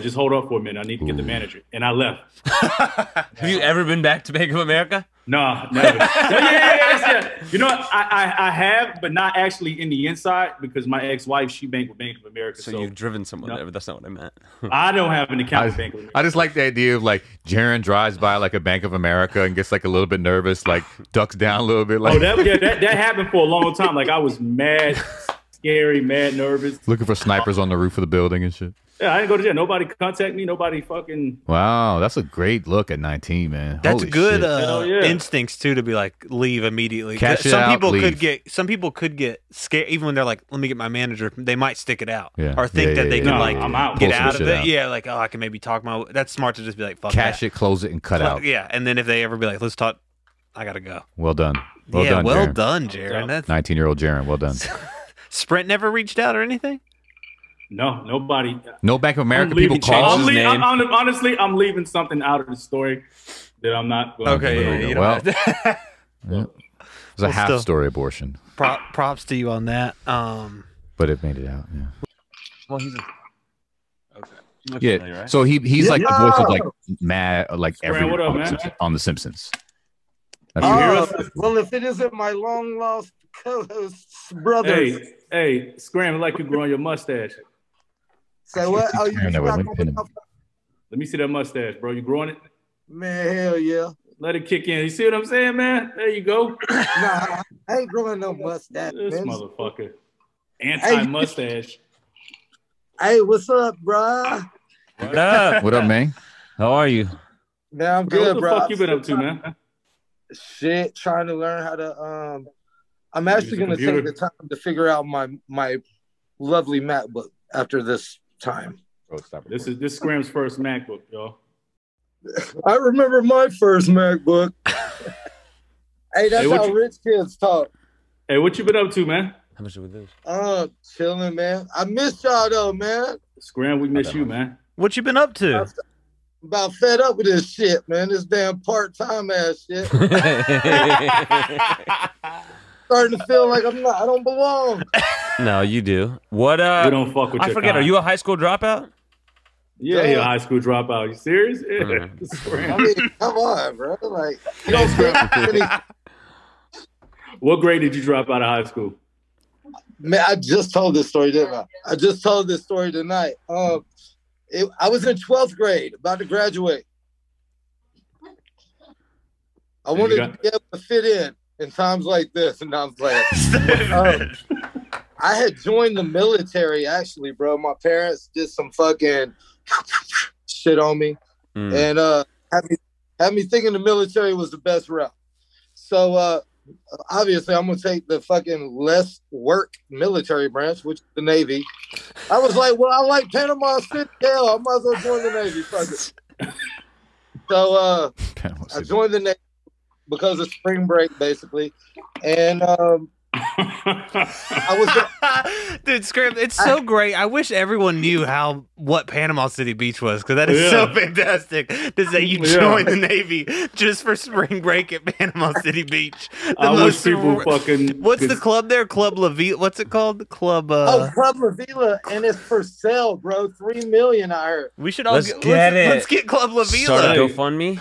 Just hold up for a minute. I need to get the manager. And I left. Have you ever been back to Bank of America? No, never. Yeah. You know what? I have, but not actually in the inside because my ex-wife, she banked with Bank of America. So you've driven someone there, but that's not what I meant. I don't have an account with Bank of America. I just like the idea of like Jarren drives by like a Bank of America and gets like a little bit nervous, like ducks down a little bit. Like, that happened for a long time. Like I was mad, scary, mad, nervous. Looking for snipers on the roof of the building and shit. Yeah, I didn't go to jail. Nobody contact me. Nobody fucking. Wow, that's a great look at 19, man. That's Holy good shit. instincts too to be like leave immediately. Cash it some out, people leave. some people could get scared even when they're like, let me get my manager. They might stick it out Yeah. or think that they can I'm out. get Pull some out of shit it. out. Yeah, like I can maybe talk my. That's smart to just be like, fuck Cash that. it, close it, and cut out. Yeah, and then if they ever be like, let's talk, I gotta go. Well done. Well Jarren. done, Jarren. That's 19-year-old Jarren. Well done. Sprint never reached out or anything. No, nobody. No Bank of America people call. Honestly, I'm leaving something out of the story that I'm not going to. Well, it was a half-story abortion. Props to you on that. But it made it out. Yeah. Well, he's Yeah. familiar, right? So he's like the voice of like mad like every what up, man? on The Simpsons. That's well, if it isn't my long lost co-host's brother. Hey, Scram, like you growing your mustache. Say what? Oh, you Let me see that mustache, bro. You growing it? Man, hell yeah. Let it kick in. You see what I'm saying, man? There you go. Nah, I ain't growing no mustache. This man. motherfucker. Anti-mustache. Hey, what's up, bro? What up? What up, man? How are you? Man, I'm Bro, good, what the bro. fuck you been up to, man? Shit, trying to learn how to. I'm actually gonna take the time to figure out my lovely MacBook after this time. Bro, stop it. This is Scram's first MacBook, y'all. I remember my first MacBook. Hey, that's how rich kids talk. Hey, what you been up to, man? How much did we lose? Chilling, man. I miss y'all though, man. Scram, we miss you, man. What you been up to? I'm about fed up with this shit, man. This damn part-time ass shit. Starting to feel like I don't belong. No, you do. What? We don't fuck with I forget. Are you a high school dropout? Yeah, you're a high school dropout. You serious? Yeah. Mm-hmm. I mean, come on, bro. Like, you don't get What grade did you drop out of high school? Man, I just told this story, didn't I? I just told this story tonight. I was in 12th grade, about to graduate. I wanted to be able to fit in times like this, and I'm like, I had joined the military, actually, bro. My parents did some fucking shit on me, and had me thinking the military was the best route. So, obviously, I'm gonna take the fucking less work military branch, which is the Navy. I was like, well, I like Panama City. Hell, I might as well join the Navy. Fuck it. So I joined the Navy because of spring break, basically, and I was dude, Scram, it's so great. I wish everyone knew what Panama City Beach was, because that is so fantastic to say you joined the Navy just for spring break at Panama City Beach. What's the club there? Club La Vila. What's it called? Club Club La Vila, and it's for sale, bro. $3 million, I heard. We should all let's get Club La Vila. Start a GoFundMe.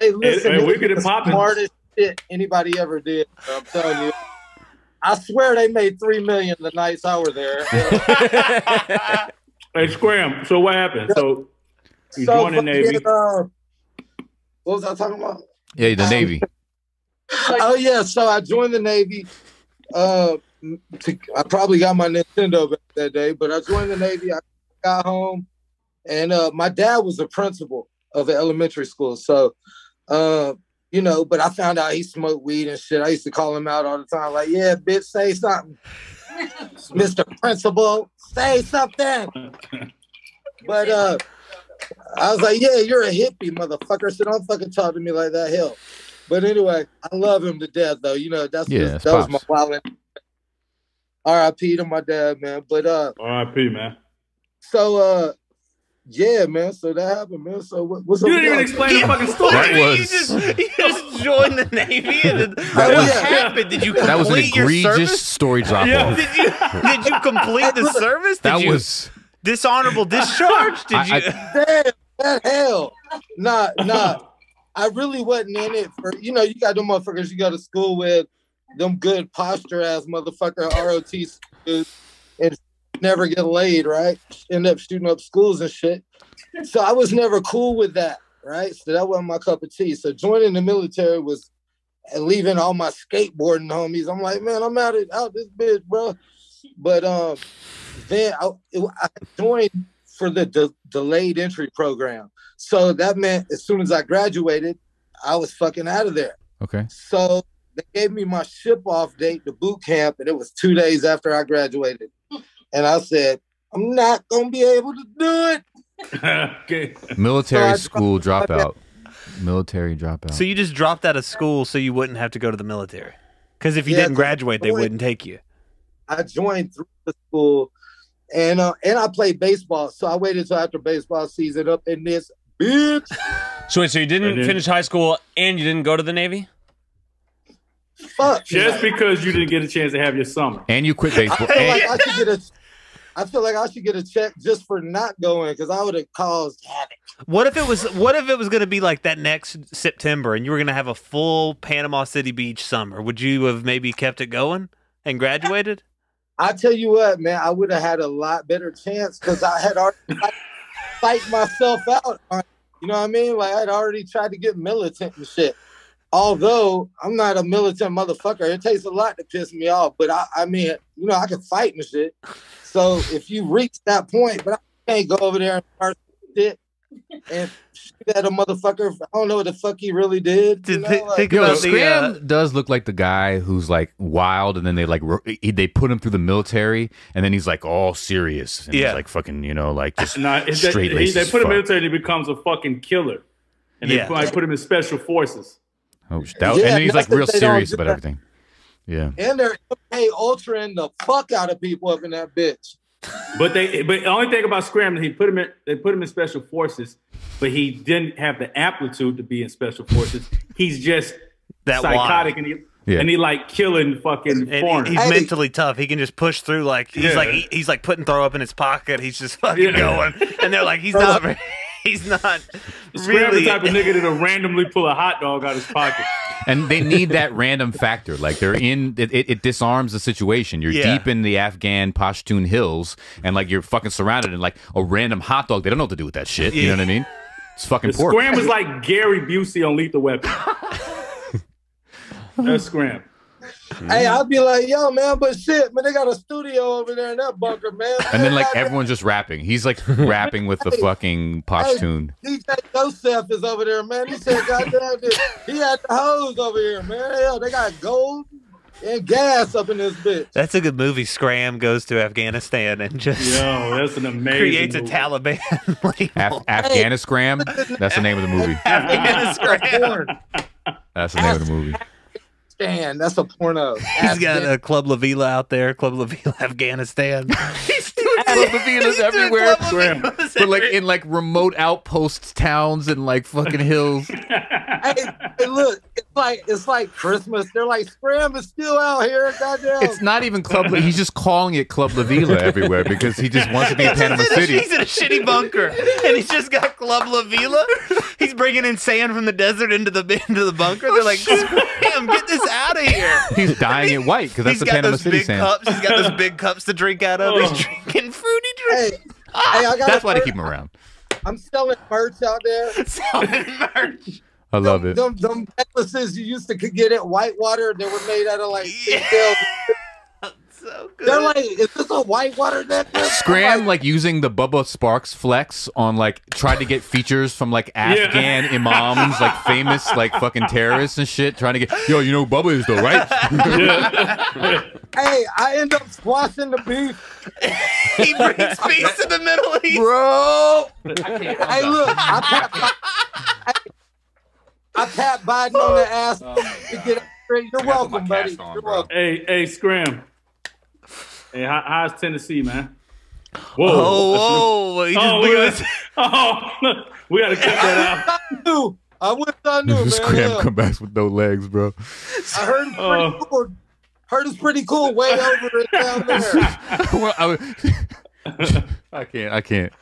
Hey, listen, we get it popping. Smartest shit anybody ever did. Bro. I'm telling you. I swear they made $3 million the nights I were there. Hey, Scram. So what happened? So you joined the Navy. What was I talking about? Yeah, the Navy. Oh yeah, so I joined the Navy. I probably got my Nintendo back that day, but I joined the Navy. I got home, and my dad was the principal of an elementary school. So. You know, but I found out he smoked weed and shit. I used to call him out all the time, like, yeah, bitch, say something. Mr. Principal, say something. But I was like, yeah, you're a hippie, motherfucker. So don't fucking talk to me like that. Hell. But anyway, I love him to death, though. You know, that was my wild. R.I.P. to my dad, man. But R.I.P. man. So yeah, man. So that happened, man. So what's up? You didn't even explain the fucking story. That was you just joined the Navy, and then what happened? Did you complete that was an your egregious service? story drop off. Did you complete the service? Did you was dishonorable discharge? Did you? Damn, hell, nah. I really wasn't in it for, you got them motherfuckers you go to school with, them good posture ass motherfucker ROTC and never get laid, right? End up shooting up schools and shit. So I was never cool with that, right? So that wasn't my cup of tea. So joining the military was leaving all my skateboarding homies. I'm like, man, I'm out this bitch, bro. But then I joined for the delayed entry program. So that meant as soon as I graduated, I was fucking out of there. okay. So they gave me my ship off date to boot camp, and it was 2 days after I graduated. And I said, I'm not going to be able to do it. Okay. Military school dropout. Military dropout. So you just dropped out of school so you wouldn't have to go to the military? Because if you didn't graduate, they wouldn't take you. I joined through the school, and I played baseball. So I waited until after baseball season up in this bitch. So wait, so you didn't finish high school and you didn't go to the Navy? Fuck. Just because you didn't get a chance to have your summer. And you quit baseball. I feel like I should get a check just for not going, because I would have caused havoc. What if it was going to be like that next September and you were going to have a full Panama City Beach summer? Would you have maybe kept it going and graduated? I tell you what, man, I would have had a lot better chance because I had already psyched myself out. You know what I mean? Like, I'd already tried to get militant and shit. Although I'm not a militant motherfucker, it takes a lot to piss me off. But I mean, I can fight and shit. So if you reach that point, but I can't go over there and start shit and shoot at a motherfucker. I don't know what the fuck he really did. Scram does look like the guy who's like wild, and then they put him through the military, and then he's like all serious. And he's like fucking, like just straight laced. They put him in the military and he becomes a fucking killer. And they put him in special forces. Oh, and then he's like real serious about everything. Yeah. And they're MK Ultraing the fuck out of people up in that bitch. But the only thing about Scram, they put him in special forces, but he didn't have the aptitude to be in special forces. He's just that psychotic, wild. and he like killing fucking foreigners. He's mentally tough. He can just push through. Like he's like putting throw up in his pocket. He's just fucking going, and they're like, he's not really the type of nigga that'll randomly pull a hot dog out of his pocket. And they need that random factor. Like they're in it disarms the situation. You're deep in the Afghan Pashtun hills, and like you're fucking surrounded, and like a random hot dog, they don't know what to do with that shit. You know what I mean? It's fucking pork. Scram is like Gary Busey on Lethal Weapon. That's Scram. Hey, I'll be like, yo, man, but shit, man, they got a studio over there in that bunker, man. And then like everyone's just rapping. He's like rapping with the fucking Pashtun. DJ Joseph is over there, man. He said, goddamn, he had the hose over here, man. Hell, they got gold and gas up in this bitch. That's a good movie. Scram goes to Afghanistan and just that's an amazing creates movie. A Taliban label. Afghaniscram? That's the name of the movie. Afghaniscram. That's the name of the movie. That's a porno. He's got a Club La Vila out there. Club La Vila, Afghanistan. He's doing Club La Vilas everywhere. But like in like remote outpost towns and like fucking hills. Hey, look, it's like Christmas. They're like, Scram is still out here. Goddamn. It's not even Club La. He's just calling it Club La Vila everywhere because he just wants to be in Panama City. He's in a shitty bunker, and he's just got Club La Vila. He's bringing in sand from the desert into the bunker. They're like, Scram, get this out of here. He's dyeing it white because that's the Panama City sand. He's got those big cups to drink out of. He's drinking fruity drinks. That's why they keep him around. I'm selling merch out there. Selling merch. I love it. Them necklaces you used to get at Whitewater, they were made out of like so good. They're like, is this a whitewater necklace? Scram like using the Bubba Sparks flex on like trying to get features from like Afghan imams, like famous like fucking terrorists and shit, trying to get you know who Bubba is though, right? Hey, I end up squashing the beef. He brings peace to the Middle East, Bro. Hey, look, I pat Biden on the ass to get up straight. You're welcome, buddy. You're welcome. Hey, Scram. Hey, how's Tennessee, man? Whoa. Oh, he just blew his... We gotta cut that out. I wish I knew, man. Scram come back with no legs, bro. I heard it's pretty cool. Heard it's pretty cool way over it down there. Well, I can't.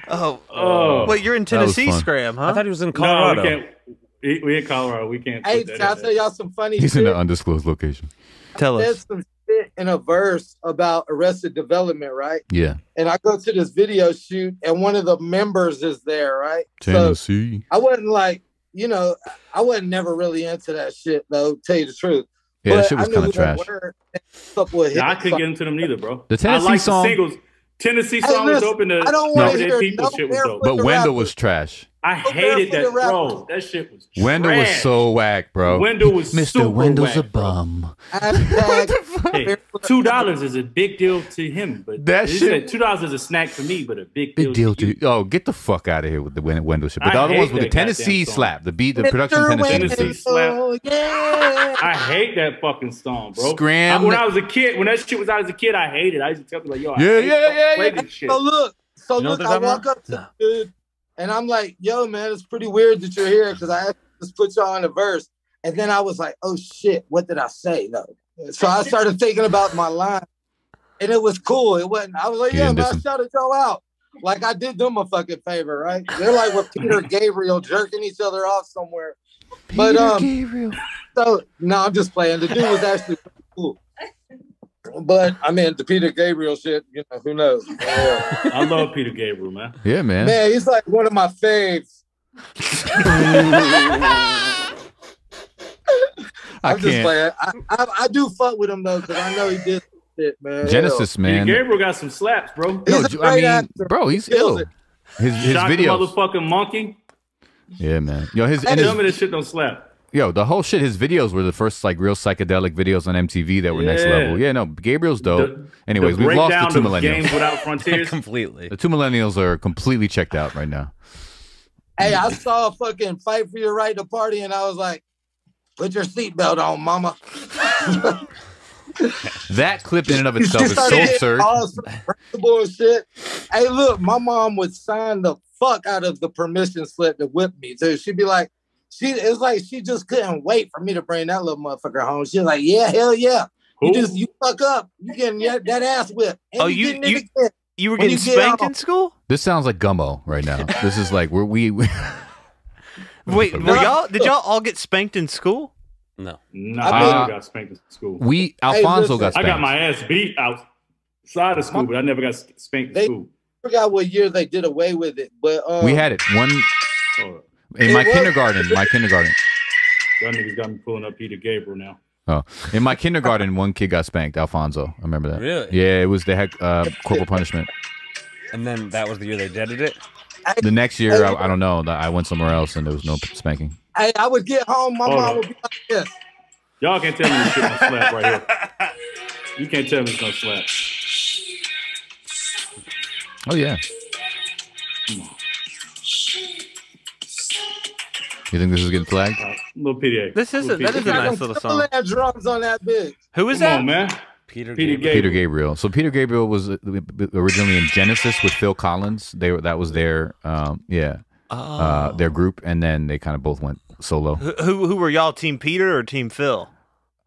Oh. Wait, you're in Tennessee, Scram, huh? I thought he was in Colorado. No, we can't. We in Colorado. We can't. Hey, I'll tell y'all some funny shit. He's in an undisclosed location. Tell us. There's some shit in a verse about Arrested Development, right? Yeah. And I go to this video shoot, and one of the members is there, right? Tennessee. So I wasn't like, I wasn't never really into that shit, though, tell you the truth. Yeah, but that shit was kind of trash. I couldn't get into them neither, bro. The Tennessee I like song. The singles. Tennessee song was open to I don't want to hear people no shit was dope. But Wendell was trash. I hated that, bro. That shit was trash. Wendell was so whack, bro. Wendell was Mr. super Wendell's whack, a bum. Hey, $2 is a big deal to him, but that shit. $2 is a snack for me, but a big deal to you. Oh, get the fuck out of here with the Wendell shit. But the other ones with the Tennessee slap, the beat, the production Tennessee slap. Yeah. I hate that fucking song, bro. Scram. When I was a kid, when that shit was out as a kid, I hated it. I used to tell people like, yo, play this shit. So look, I walk up to the dude, and I'm like, yo, man, it's pretty weird that you're here because I just put y'all in a verse. And then I was like, oh shit, what did I say though? So I started thinking about my line, and it was cool. It wasn't. I was like, yeah, man, I shouted y'all out. Like I did them a fucking favor, right? They're like with Peter Gabriel jerking each other off somewhere. Gabriel. So no, I'm just playing. The dude was actually pretty cool. But I mean, the Peter Gabriel shit, who knows? Yeah. I love Peter Gabriel, man. Yeah, man. Man, he's like one of my faves. I'm just playing. I do fuck with him though, because I know he did shit, man. Genesis, man. Peter Gabriel got some slaps, bro. Bro, he's ill. His videos. The motherfucking monkey. Yeah, man. Yo, tell me this shit don't slap. Yo, the whole shit, his videos were the first like real psychedelic videos on MTV that were next level. Yeah, no, Gabriel's dope. Anyways, we've lost the two millennials. Games Without Frontiers. Completely. The two millennials are completely checked out right now. Hey, I saw a fucking Fight for Your Right to Party, and I was like, put your seatbelt on, mama. That clip in and of itself is so absurd. Bullshit. Hey, look, my mom would sign the fuck out of the permission slip to whip me, too. She'd be like, it's like she just couldn't wait for me to bring that little motherfucker home. She was like, yeah, hell yeah. You fuck up. You getting that ass whipped. And you were getting spanked in school? This sounds like Gummo right now. This is like we Wait, did y'all all get spanked in school? No. I never got spanked in school. Alfonso got spanked. I got my ass beat outside of school, but I never got spanked in school. I forgot what year they did away with it, but we had it in my kindergarten. Y'all niggas got me pulling up Peter Gabriel now. Oh, in my kindergarten, one kid got spanked. Alfonso, I remember that. Really? Yeah, it was they had corporal punishment. And then that was the year they deaded it. The next year, I don't know. I went somewhere else and there was no spanking. Hey, I would get home. My mom would be like this. Y'all can't tell me this shit no slap right here. You can't tell me it's no slap. Oh yeah. Come on. You think this is getting flagged? Little PDA. That is a nice little song. Drums on that bitch. Who is Come that? on, man. Peter Gabriel. So Peter Gabriel was originally in Genesis with Phil Collins. That was their their group, and then they kind of both went solo. Who were y'all? Team Peter or Team Phil?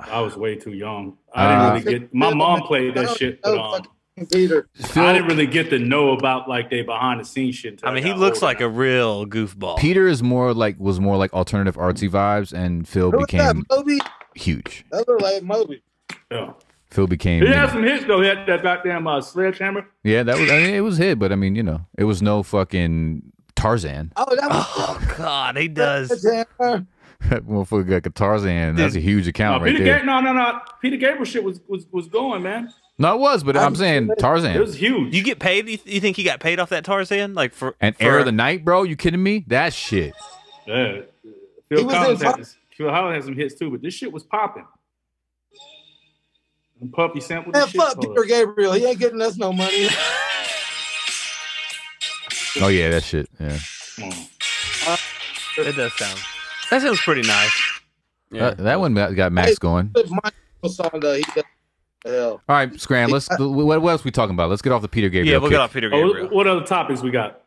I was way too young. I didn't really get. My mom played that shit, but Peter. I didn't really get to know about like they behind the scenes shit. I mean, he looks like a real goofball. Peter was more like alternative artsy vibes, and Phil became huge. That looked like Moby. Yeah. Phil became. He had some hits though. He had that goddamn sledgehammer. Yeah, that was. I mean, it was hit, but I mean, it was no fucking Tarzan. Oh, that was. Oh God, he does. That motherfucker got a Tarzan. That's a huge account right there. No. Peter Gabriel shit was going, man. No, it was, but I'm saying Tarzan. It was huge. You get paid? You think he got paid off that Tarzan? Like for Air of the Night, bro? You kidding me? That shit. Yeah. Phil Collins had some hits too, but this shit was popping. And Puffy sampled this shit. Fuck Peter Gabriel. He ain't getting us no money. Oh yeah, that shit. Yeah. It does sound. That sounds pretty nice. Yeah. That one got Max going. Hell. All right, Scram. What else we talking about? Let's get off the Peter Gabriel. Yeah, we'll get off Peter Gabriel. What other topics we got?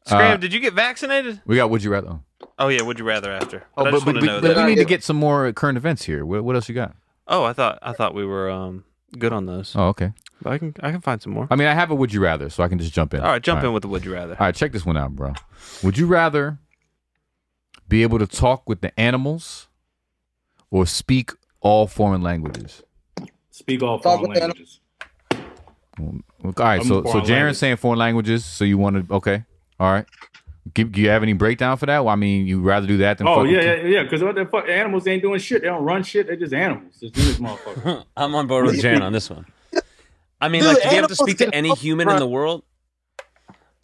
Scram, did you get vaccinated? We got Would You Rather. Oh yeah, Would You Rather after. But we need to get some more current events here. What else you got? Oh, I thought we were good on those. Oh, okay. But I can find some more. I mean, I have a Would You Rather, so I can just jump in. All right, jump in with the Would You Rather. All right, check this one out, bro. Would you rather be able to talk with the animals or speak all foreign languages? Speak all foreign languages. All right, so Jarren's saying foreign languages, so you want to, okay. All right. Do you have any breakdown for that? Well, I mean, you'd rather do that than yeah, because what the fuck, animals ain't doing shit. They don't run shit. They're just animals. Just do this motherfucker. I'm on board with Jarren on this one. I mean, like, to be able to speak to any human in the world,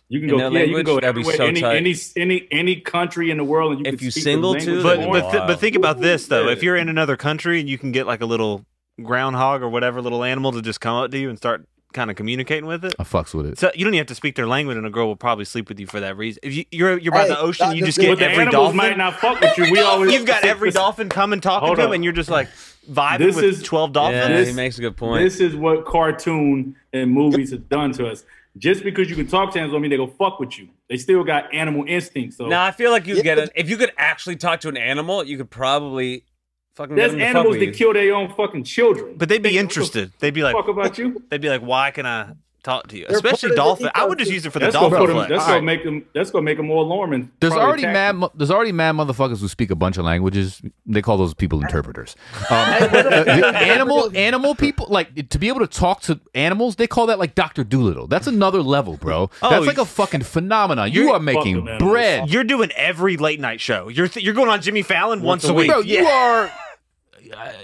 you can go. Yeah, you can go everywhere. So any country in the world, and you if can you speak single the to, but think about this though. If you're in another country and you can get like a little groundhog or whatever little animal to just come up to you and start kind of communicating with it, I fucks with it. So you don't even have to speak their language, and a girl will probably sleep with you for that reason. If you're by the ocean, you just get every dolphin. Might not fuck with you. You've got every dolphin come and talking to him, and you're just like vibing with 12 dolphins. Yeah, he makes a good point. This is what cartoon and movies have done to us. Just because you can talk to animals don't mean they go fuck with you. They still got animal instincts. So now I feel like you get it. If you could actually talk to an animal, you could probably fucking. There's animals that kill their own fucking children. But they'd be interested. They'd be like, "Fuck about you." They'd be like, "Why can I talk to you?" Especially dolphin. I would just use it for the dolphin. That's gonna make them. That's gonna make them more alarming. There's already mad motherfuckers who speak a bunch of languages. They call those people interpreters. Animal people, like, to be able to talk to animals, they call that like Dr. Doolittle. That's another level, bro. That's like a fucking phenomenon. You are making bread. You're doing every late night show. You're going on Jimmy Fallon once a week. Bro, you are.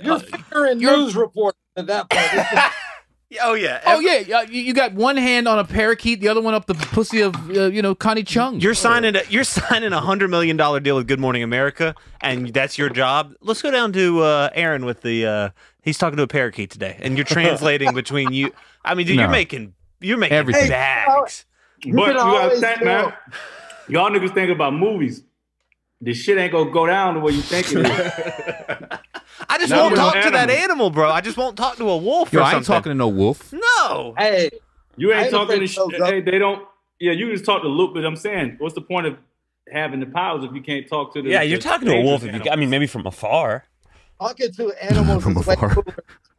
You're in news report at that point. Oh yeah. You got one hand on a parakeet, the other one up the pussy of Connie Chung. You're signing a $100 million deal with Good Morning America, and that's your job. Let's go down to Aaron with the. He's talking to a parakeet today, and you're translating between you. I mean, dude, you're making everything bags. But you gotta think, man. Y'all niggas think about movies. This shit ain't gonna go down the way you think it is. I just won't talk to that animal, bro. I just won't talk to a wolf or something. I ain't talking to no wolf. No. Hey. You ain't talking to shit. Hey, they don't. Yeah, you can just talk to Luke, but I'm saying, what's the point of having the powers if you can't talk to the. Yeah, you're talking to a wolf. I mean, maybe from afar. Talking to animals from afar.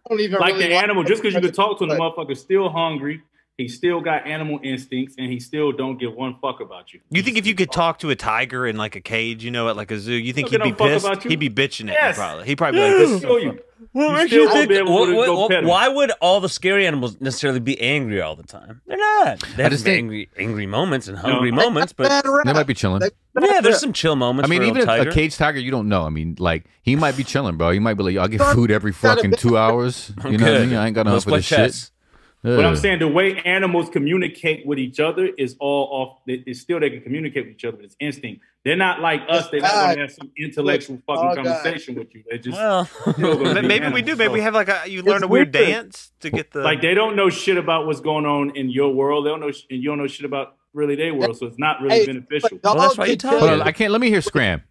Don't even like really the animal, just because you can talk to him, the motherfucker's still hungry. He still got animal instincts, and he still don't give one fuck about you. You think if you could talk to a tiger in like a cage, at like a zoo, you think he'd be pissed? He'd be bitching at you, probably. He'd probably be like, "This is so you." Why would all the scary animals necessarily be angry all the time? They're not. They have angry moments and hungry moments, but they might be chilling. Yeah, there's some chill moments. I mean, even a caged tiger, you don't know. I mean, like, he might be chilling, bro. He might be like, "I'll get food every fucking 2 hours." You know what I mean? I ain't got enough for this shit. But I'm saying the way animals communicate with each other is all off. It's still they can communicate with each other, but it's instinct. They're not like us. They're not going to have some intellectual fucking conversation with you. They just maybe we do. Maybe we have like you learn a weird dance to get the like. They don't know shit about what's going on in your world. They don't know, and you don't know shit about really their world. So it's not really beneficial. Well, that's why you tell me. I can't. Let me hear Scram.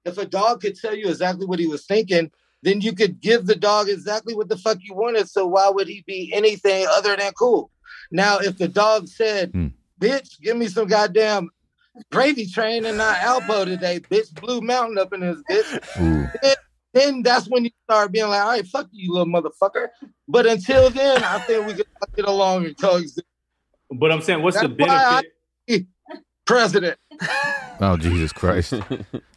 If a dog could tell you exactly what he was thinking, then you could give the dog exactly what the fuck you wanted. So why would he be anything other than cool? Now, if the dog said, "Bitch, give me some goddamn gravy train and not Alpo today, bitch, Blue Mountain up in this bitch," then that's when you start being like, "All right, fuck you, little motherfucker." But until then, I think we can get along and coexist. But I'm saying, what's the benefit? President. Oh, Jesus Christ.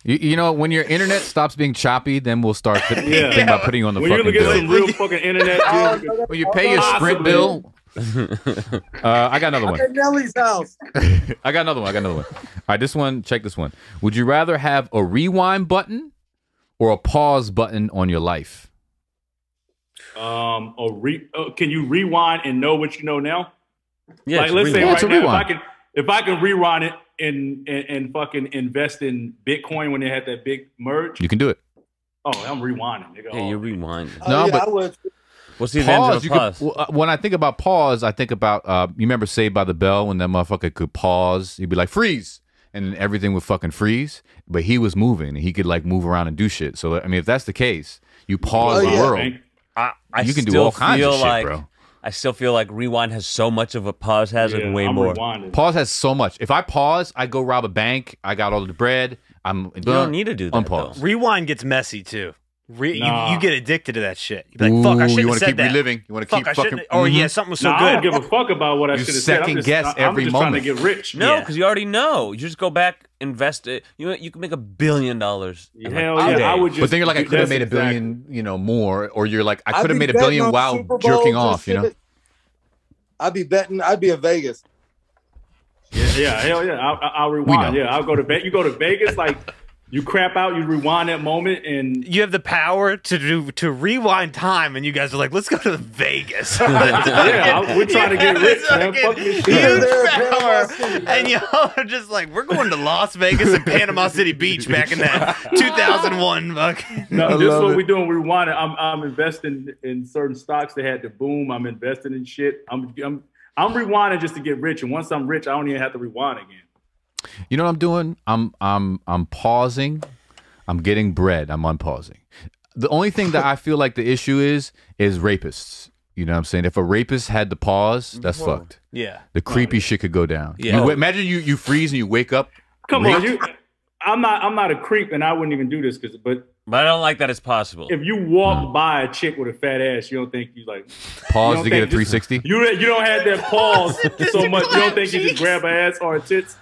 You know, when your internet stops being choppy, then we'll start thinking about putting you on the fucking bill. When you get some real fucking internet. When you pay your Sprint bill. I got another one. At Nellie's house. I got another one. All right, this one, check this one. Would you rather have a rewind button or a pause button on your life? Can you rewind and know what you know now? Yeah, like let's say right now, if I can rewind it and fucking invest in Bitcoin when they had that big merge, you can do it. Oh, I'm rewinding. Nigga. Yeah, you're rewinding. No, but what's the advantage of pause? When I think about pause, I think about you remember Saved by the Bell when that motherfucker could pause. He'd be like freeze, and everything would fucking freeze. But he was moving, and he could like move around and do shit. So I mean, if that's the case, you pause the world. You can do all kinds of shit, bro. I still feel like rewind has so much of what pause has and way more. Rewinding. Pause has so much. If I pause, I go rob a bank. I got all the bread. You don't need to do that. Though. Rewind gets messy too. You get addicted to that shit. You're like, fuck, I shouldn't have said that. Reliving. You want to keep fucking. Oh yeah, something was so good. I don't give a fuck about what I should have said. Second guess every I'm just moment. trying to get rich. No, because you already know. You just go back, invest it. You can make $1 billion. Hell yeah, I would just. But then you're like, I could have made $1 billion, more, or you're like, I could have made $1 billion while jerking off, I'd be betting. I'd be in Vegas. Yeah, hell yeah. I'll rewind. Yeah, I'll go to Vegas. You go to Vegas, like you crap out, you rewind that moment, and you have the power to rewind time. And you guys are like, let's go to Vegas. We're trying to get rich, man. Fuck this shit. Power. And y'all are just like, we're going to Las Vegas and Panama City Beach back in that 2001. No, this is what we're doing. We're rewinding. I'm investing in certain stocks that had the boom. I'm investing in shit. I'm rewinding just to get rich, and once I'm rich, I don't even have to rewind again. You know what I'm doing? I'm pausing. I'm getting bread. I'm unpausing. The only thing that I feel like the issue is rapists. You know what I'm saying? If a rapist had the pause, that's fucked. Yeah. The creepy shit could go down. Yeah. Imagine you freeze and you wake up. Come on, I'm not a creep, and I wouldn't even do this but I don't like that it's possible. If you walk by a chick with a fat ass, you don't think you like pause to get a 360. You don't have that pause so much. You don't think you just grab her ass or her tits.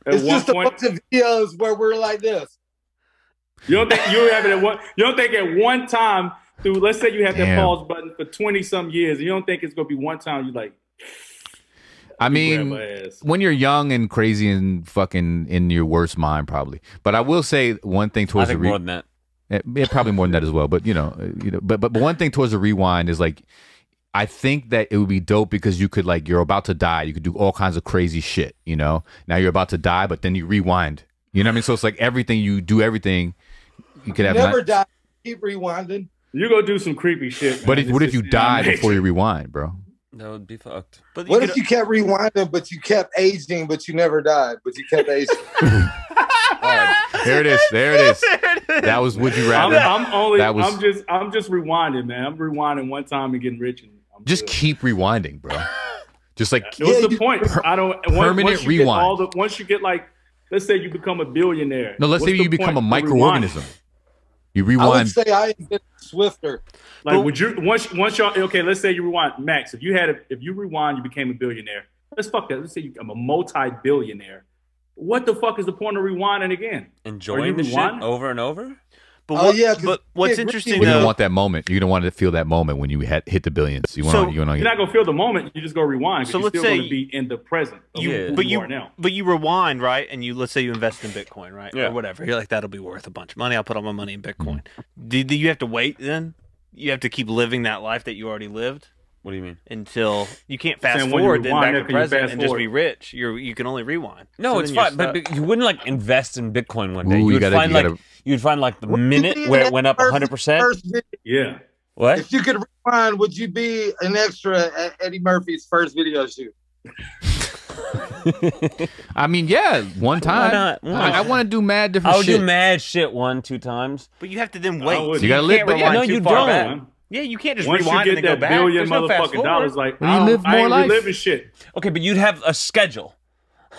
It's just a bunch of videos where we're like this. You don't think you have it at one? You don't think at one time through? Let's say you have that pause button for 20-some years. You don't think it's gonna be one time you like? I mean, when you're young and crazy and fucking in your worst mind, probably. But I will say one thing towards the more than that. Yeah, probably more than that as well. But but one thing towards the rewind is like, I think that it would be dope because you could you're about to die. You could do all kinds of crazy shit. Now you're about to die, but then you rewind. You know what I mean? So it's like everything you do, everything you could have. Never die. Keep rewinding. You go do some creepy shit. But what if you die before you rewind, bro? That would be fucked. But what if you kept rewinding, but you kept aging, but you never died, but you kept aging? All right. There it is. That was Would You Rather. I'm just rewinding, man. I'm rewinding one time and getting rich. And just keep rewinding, bro. Just like what's the point? I don't permanent rewind. Once you get let's say you become a billionaire. No, let's say you become a microorganism. You rewind. I would say I invented Swifter. Would you once y'all let's say you rewind, Max. If you rewind, you became a billionaire. Let's fuck that. Let's say I'm a Mm. multi-billionaire. What the fuck is the point of rewinding again? Enjoying the shit over and over. But what's interesting though, you don't want that moment. You don't want to feel that moment when you hit the billions. You're not gonna feel the moment. You just go rewind. So let's say be in the present. But you rewind, right? And let's say you invest in Bitcoin, right? Or whatever. You're like, that'll be worth a bunch of money. I'll put all my money in Bitcoin. Do you have to wait then? You have to keep living that life that you already lived. What do you mean? Until you can't fast forward then back to present and just be rich. You can only rewind. No, it's fine. But you wouldn't invest in Bitcoin one day. You'd find the minute where it went up 100%. Yeah. What? If you could rewind, would you be an extra at Eddie Murphy's first video shoot? I mean, yeah, one time. Why not? I want to do mad different shit. I would do mad shit 1-2 times. But you have to then wait. You gotta live. But no, you don't. Yeah, you can't just once rewind you get and then that go back. $1 billion motherfucking dollars, I ain't reliving shit. Okay, but you'd have a schedule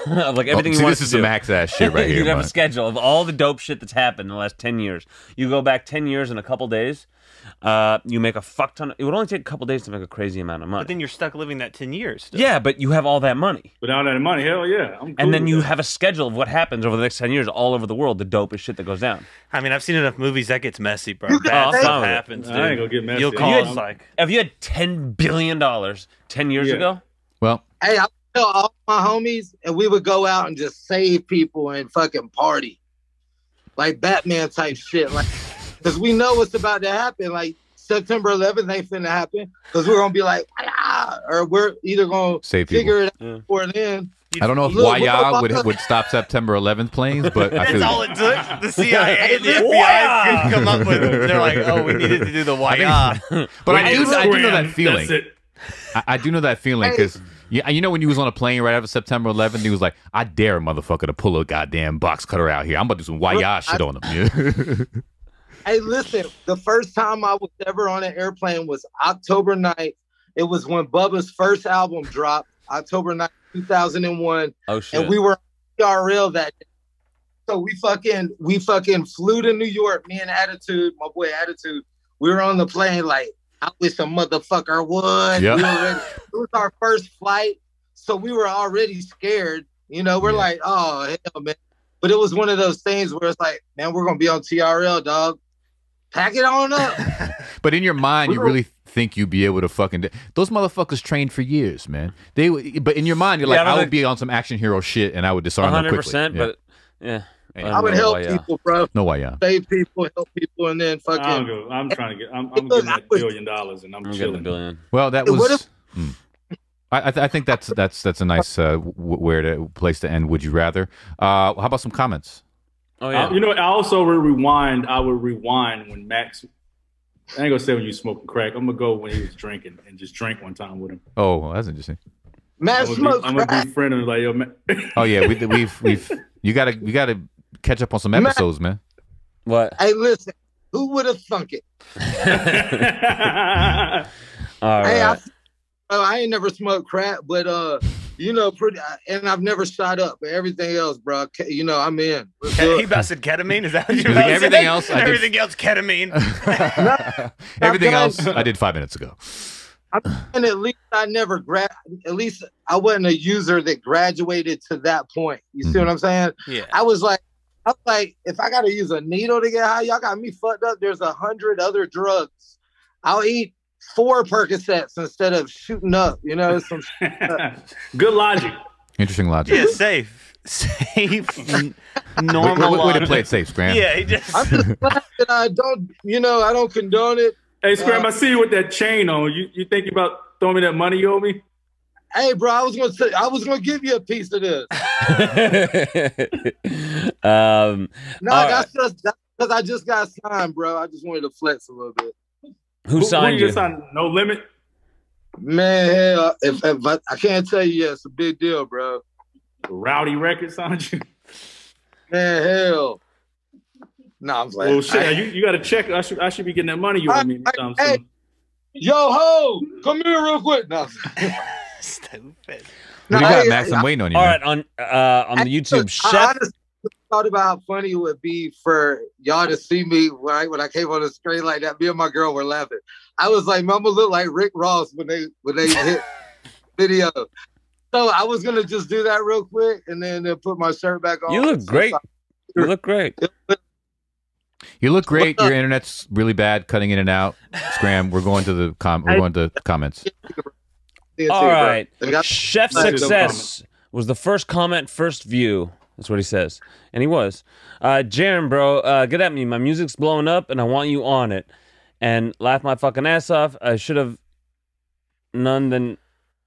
of everything you want to do. This is some max ass shit right here. You'd have a schedule of all the dope shit that's happened in the last 10 years. You go back 10 years in a couple days. You make a fuck ton. It would only take a couple days to make a crazy amount of money. But then you're stuck living that 10 years. Still. Yeah, but you have all that money. Without that money, hell yeah. I'm cool and then with you that. have a schedule of what happens over the next 10 years all over the world, the dopest shit that goes down. I mean, I've seen enough movies that gets messy, bro. Bad stuff happens, dude. I ain't gonna get messy. You'll call us If you had $10 billion 10 years ago? Well. Hey, I tell all my homies, and we would go out and just save people and fucking party. Like Batman type shit. Because we know what's about to happen. September 11th ain't finna happen because we're gonna be like, or we're either gonna figure it out before then. I don't know if Waya would stop September 11th planes, but I feel that's all it took. The CIA and the FBI could come up with it. They're like, oh, we needed to do the Waya. But I do know that feeling. I do know that feeling because you know when you was on a plane right after September 11th, he was like, I dare a motherfucker to pull a goddamn box cutter out here. I'm about to do some Waya shit on him. Hey, listen, the first time I was ever on an airplane was October 9th. It was when Bubba's first album dropped, October 9th. 2001. Oh shit! And we were TRL that day. So we fucking flew to New York. Me and Attitude, my boy Attitude, we were on the plane like, I wish a motherfucker would. Yep. It was our first flight, so we were already scared. You know, we're like, oh hell, man. But it was one of those things where it's like, man, we're gonna be on TRL, dog. Pack it on up. But in your mind, you really think you'd be able to fucking... Those motherfuckers trained for years, man. But in your mind, you're like, I would be on some action hero shit and I would disarm them quickly. 100%, but yeah. I would help people, bro. No way, yeah. Save people, help people, and then fucking... I'm trying to get... I'm getting that $1 billion and I'm chilling. $1 billion. Well, that was... I think that's a nice place to end. Would you rather? How about some comments? Oh yeah. You know, I also would rewind. I would rewind when Max. I ain't gonna say when you smoking crack. I'm gonna go when he was drinking and just drink one time with him. Oh, well, that's interesting. Max smokes crack. I'm gonna be friend and like, yo, man. Oh yeah, we've you gotta catch up on some episodes, man. What? Hey, listen, who would have thunk it? All right. Hey, I ain't never smoked crack, but you know, and I've never shot up, but everything else, bro, you know, I'm in. He busted ketamine. Is that what you like everything else? Everything else, ketamine. Everything else, I did 5 minutes ago. And at least I never at least I wasn't a user that graduated to that point. You see what I'm saying? Yeah. I was like, if I gotta use a needle to get high, y'all got me fucked up. There's 100 other drugs. I'll eat 4 Percocets instead of shooting up, you know, some good logic. Interesting logic. Yeah, safe, normal. Way to play it safe, Scram. Yeah, I'm just glad that I don't condone it. Hey, Scram, I see you with that chain on. You think about throwing me that money you owe me? Hey, bro, I was gonna give you a piece of this. That's because I just got signed, bro. I just wanted to flex a little bit. Who signed you? No Limit? Man, hell, if I can't tell you yet, it's a big deal, bro. Rowdy Records signed you? Man, hell. No, I'm playing. Well, shit, you got to check. I should be getting that money you owe me. Hey, yo, ho, come here real quick. No. Stupid. No, you got Max. I'm waiting on you. All right, on the YouTube, Chef. I honestly thought about how funny it would be for y'all to see me when I came on the screen like that. Me and my girl were laughing. I was like, "Mama look like Rick Ross when they hit video." So I was gonna just do that real quick and then put my shirt back on. You look great. You look great. You look great. Your internet's really bad, cutting in and out. Scram. We're going to the comments. All right. Chef Success was the first comment, first view. That's what he says. And he was. Jarren, bro, get at me. My music's blowing up, and I want you on it. And laugh my fucking ass off. I should have known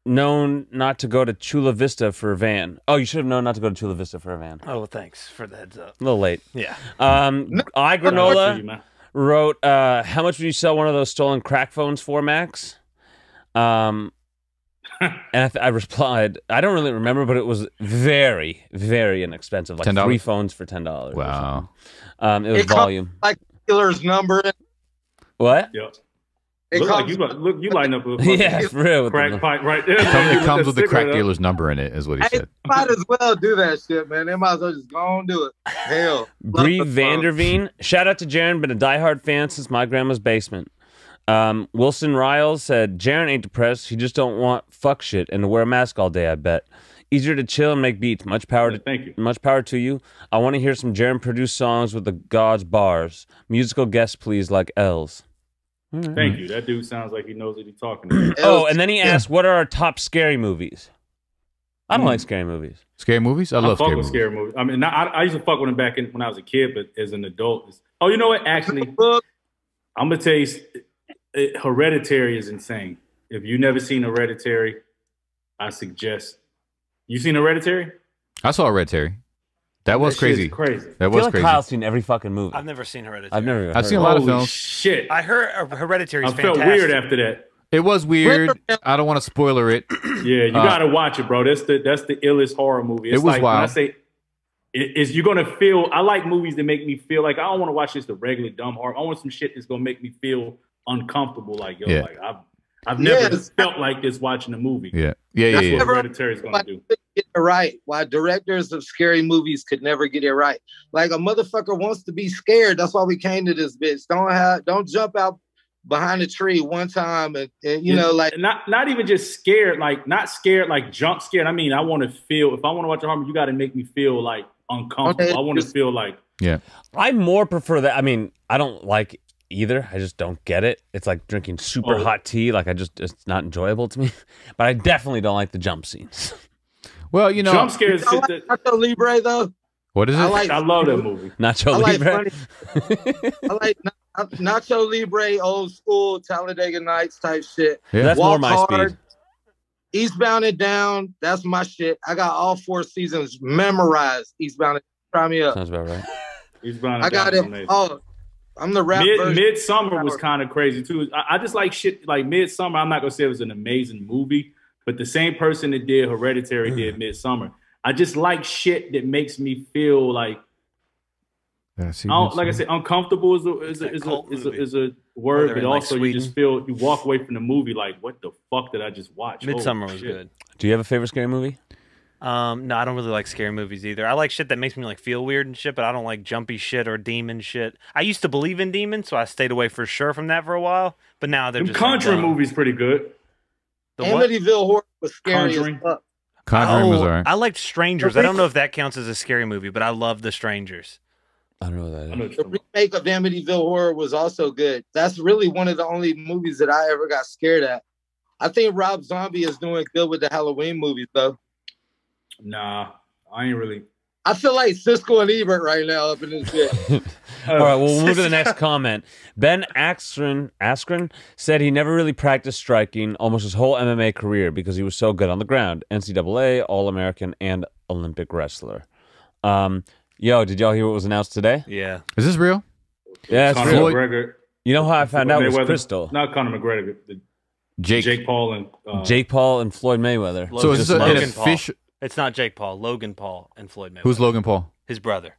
not to go to Chula Vista for a van. Oh, you should have known not to go to Chula Vista for a van. Oh, well, thanks for the heads up. A little late. Yeah. Granola wrote, how much would you sell one of those stolen crack phones for, Max? And I replied, I don't really remember, but it was very, very inexpensive. Like $10? 3 phones for $10. Wow. It was volume. Like dealer's number. What? Yep. You line up with yeah, for real. Crack pipe right there. It comes with the crack dealer's number in it, is what he said. Might as well do that shit, man. They might as well just go and do it. Hell. Bree Vanderveen, shout out to Jarren, been a diehard fan since my grandma's basement. Wilson Riles said, Jarren ain't depressed. He just don't want fuck shit and to wear a mask all day, I bet. Easier to chill and make beats. Much power to, thank you. Much power to you. I want to hear some Jarren produced songs with the God's bars. Musical guests, please, like L's. Thank you. That dude sounds like he knows what he's talking about. Oh, and then he asked, what are our top scary movies? I don't like scary movies. Scary movies? I love scary movies. I mean, I used to fuck with them back when I was a kid, but as an adult. Oh, you know what? Actually, I'm going to tell you, Hereditary is insane. If you never seen Hereditary, I suggest. You seen Hereditary? I saw Hereditary. That was crazy. Crazy. That I was feel like crazy. Kyle's seen every fucking movie. I've never seen Hereditary. I've seen a lot of Holy films. shit. I heard Hereditary is I felt fantastic. weird after that. It was weird. I don't want to spoiler it. Yeah, you gotta watch it, bro. That's the illest horror movie. It's it was like, wild. When I say is you're gonna feel. I like movies that make me feel like I don't want to watch just the regular dumb horror. I want some shit that's gonna make me feel uncomfortable. Like like I've never felt like this watching a movie. Yeah. That's what Hereditary is gonna do. Get it right. Why directors of scary movies could never get it right. Like a motherfucker wants to be scared. That's why we came to this bitch. Don't jump out behind a tree one time and you know, like not even just scared, like not scared, like jump scared. I mean, I want to feel. If I want to watch a horror movie, you got to make me feel like uncomfortable. I want to feel like I more prefer that. I mean, I don't like either. I just don't get it. It's like drinking super hot tea. Like it's not enjoyable to me. But I definitely don't like the jump scenes. Well, you know, jump scares. I like Nacho Libre though. What is it? I love that movie. Nacho Libre. I like Nacho Libre, old school Talladega Nights type shit. Yeah. That's Walk more my Hard, speed. Eastbound and Down. That's my shit. I got all 4 seasons memorized. Eastbound and Down. Try me up. Sounds about right. Eastbound and I got Down it. Oh, I'm the rap version. Midsummer was kind of crazy too. I just like shit like Midsummer. I'm not gonna say it was an amazing movie, but the same person that did Hereditary did Midsummer. I just like shit that makes me feel like, like I said, uncomfortable is a word, but also you just feel, you walk away from the movie like, what the fuck did I just watch? Midsummer was good. Do you have a favorite scary movie? No, I don't really like scary movies either. I like shit that makes me like feel weird and shit, but I don't like jumpy shit or demon shit. I used to believe in demons, so I stayed away for sure from that for a while. But now they're just Conjuring movies pretty good. Amityville Horror was scary as fuck. Conjuring was alright. I liked Strangers. I don't know if that counts as a scary movie, but I love The Strangers. I don't know what that is. The remake of Amityville Horror was also good. That's really one of the only movies that I ever got scared at. I think Rob Zombie is doing good with the Halloween movies, though. Nah, I ain't really. I feel like Siskel and Ebert right now up in this bit. All right, well, we'll move to the next comment. Ben Askren said he never really practiced striking almost his whole MMA career because he was so good on the ground. NCAA, All-American, and Olympic wrestler. Yo, did y'all hear what was announced today? Yeah. Is this real? Yeah, it's Conor real. McGregor. You know how I found out it was Crystal? Not Conor McGregor. Jake Paul and Jake Paul and Floyd Mayweather. So is this an Logan official? It's not Jake Paul. Logan Paul and Floyd Mayweather. Who's Logan Paul? His brother.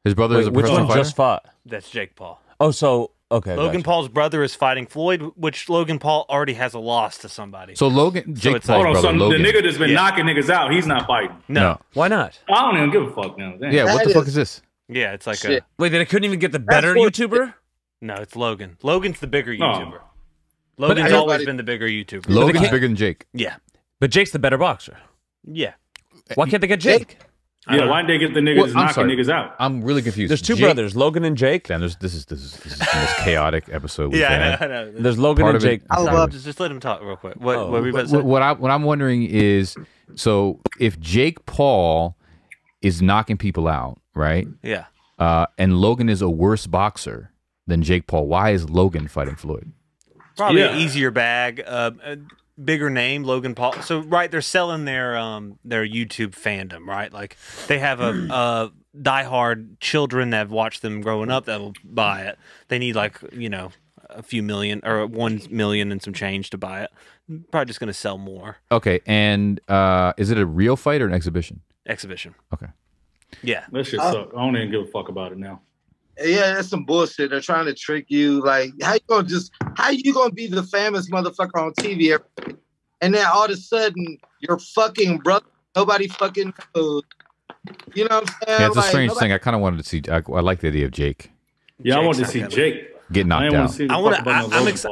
His brother is a which professional one fighter? just fought? That's Jake Paul. Oh, so okay. Logan gotcha. Paul's brother is fighting Floyd, which Logan Paul already has a loss to somebody. So Jake it's Paul's hold on, brother, son, Logan. the nigga that's been knocking niggas out, he's not fighting. No. Why not? I don't even give a fuck now. Damn. Yeah, what the fuck is this? Yeah, it's like Shit. Wait, then I couldn't even get the better what- YouTuber? No, it's Logan. Logan's the bigger No. YouTuber. Logan's But always been the bigger YouTuber. Logan's can't- bigger than Jake. Yeah. But Jake's the better boxer. Yeah. Why can't they get Jake? Yeah, why didn't they get the niggas that's I'm knocking sorry. niggas out? I'm really confused. There's two Jake- brothers, Logan and Jake. Damn, this is the most chaotic episode we've Yeah, had. I know. There's Logan Part and of it- Jake. I love Just let him talk real quick. What Oh. were we about to say? What I'm wondering is, so if Jake Paul is knocking people out, right? Yeah. And Logan is a worse boxer than Jake Paul, why is Logan fighting Floyd? Probably Yeah. an easier bag, a bigger name, Logan Paul. So right, they're selling their YouTube fandom, right? Like they have a diehard children that have watched them growing up that will buy it. They need like a few million or 1 million and some change to buy it. Probably just going to sell more. Okay, and is it a real fight or an exhibition? Exhibition. Okay. Yeah. That shit suck. I don't even give a fuck about it now. Yeah, that's some bullshit. They're trying to trick you. Like, how you gonna be the famous motherfucker on TV, and then all of a sudden your fucking brother, nobody fucking knows. You know what I'm saying? Yeah, it's a Like, strange nobody- thing. I kind of wanted to see. I like the idea of Jake Yeah, I Jake's want to not see gonna- Jake. get I knocked didn't want out. to see. I want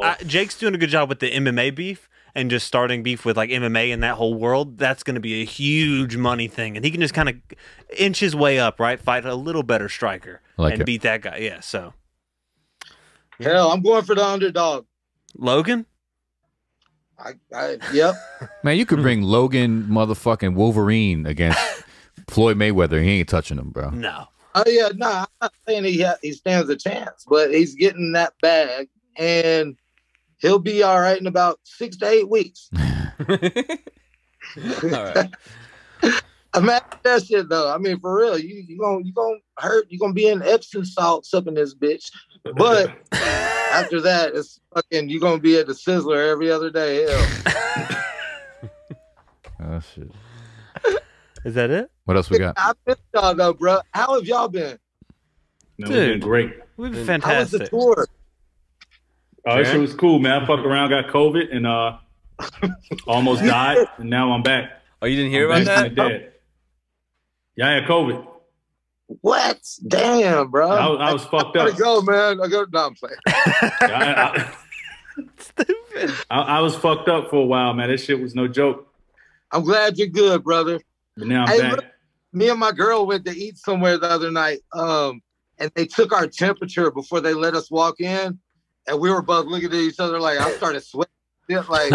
want to. Jake's doing a good job with the MMA beef and just starting beef with like MMA and that whole world. That's going to be a huge money thing, and he can just kind of inch his way up, right? Fight a little better striker Like and it. beat that guy. Yeah. So Hell, I'm going for the underdog. Logan. Yep. Man, you could bring Logan motherfucking Wolverine against Floyd Mayweather. He ain't touching him, bro. No. Oh yeah, nah, I'm not saying he stands a chance, but he's getting that bag, and He'll be all right in about 6 to 8 weeks. All right. Imagine that shit though. I mean, for real, you gonna hurt. You gonna be in Epsom salts up in this bitch. But after that, it's fucking. You gonna be at the Sizzler every other day. Hell. Oh shit. Is that it? What else we got? I miss y'all though, bro. How have y'all been? Man, we've been great. We've been How was the fantastic. tour? Oh, this shit was cool, man. I fucked around, got COVID, and almost died, and now I'm back. Oh, you didn't hear I'm about back that? from the dead. Yeah, I had COVID. What? Damn, bro. I was fucked I up. gotta go, man. No, I'm playing. Stupid. I was fucked up for a while, man. This shit was no joke. I'm glad you're good, brother. But now I'm Hey, back. look, me and my girl went to eat somewhere the other night, and they took our temperature before they let us walk in, and we were both looking at each other like I started sweating, like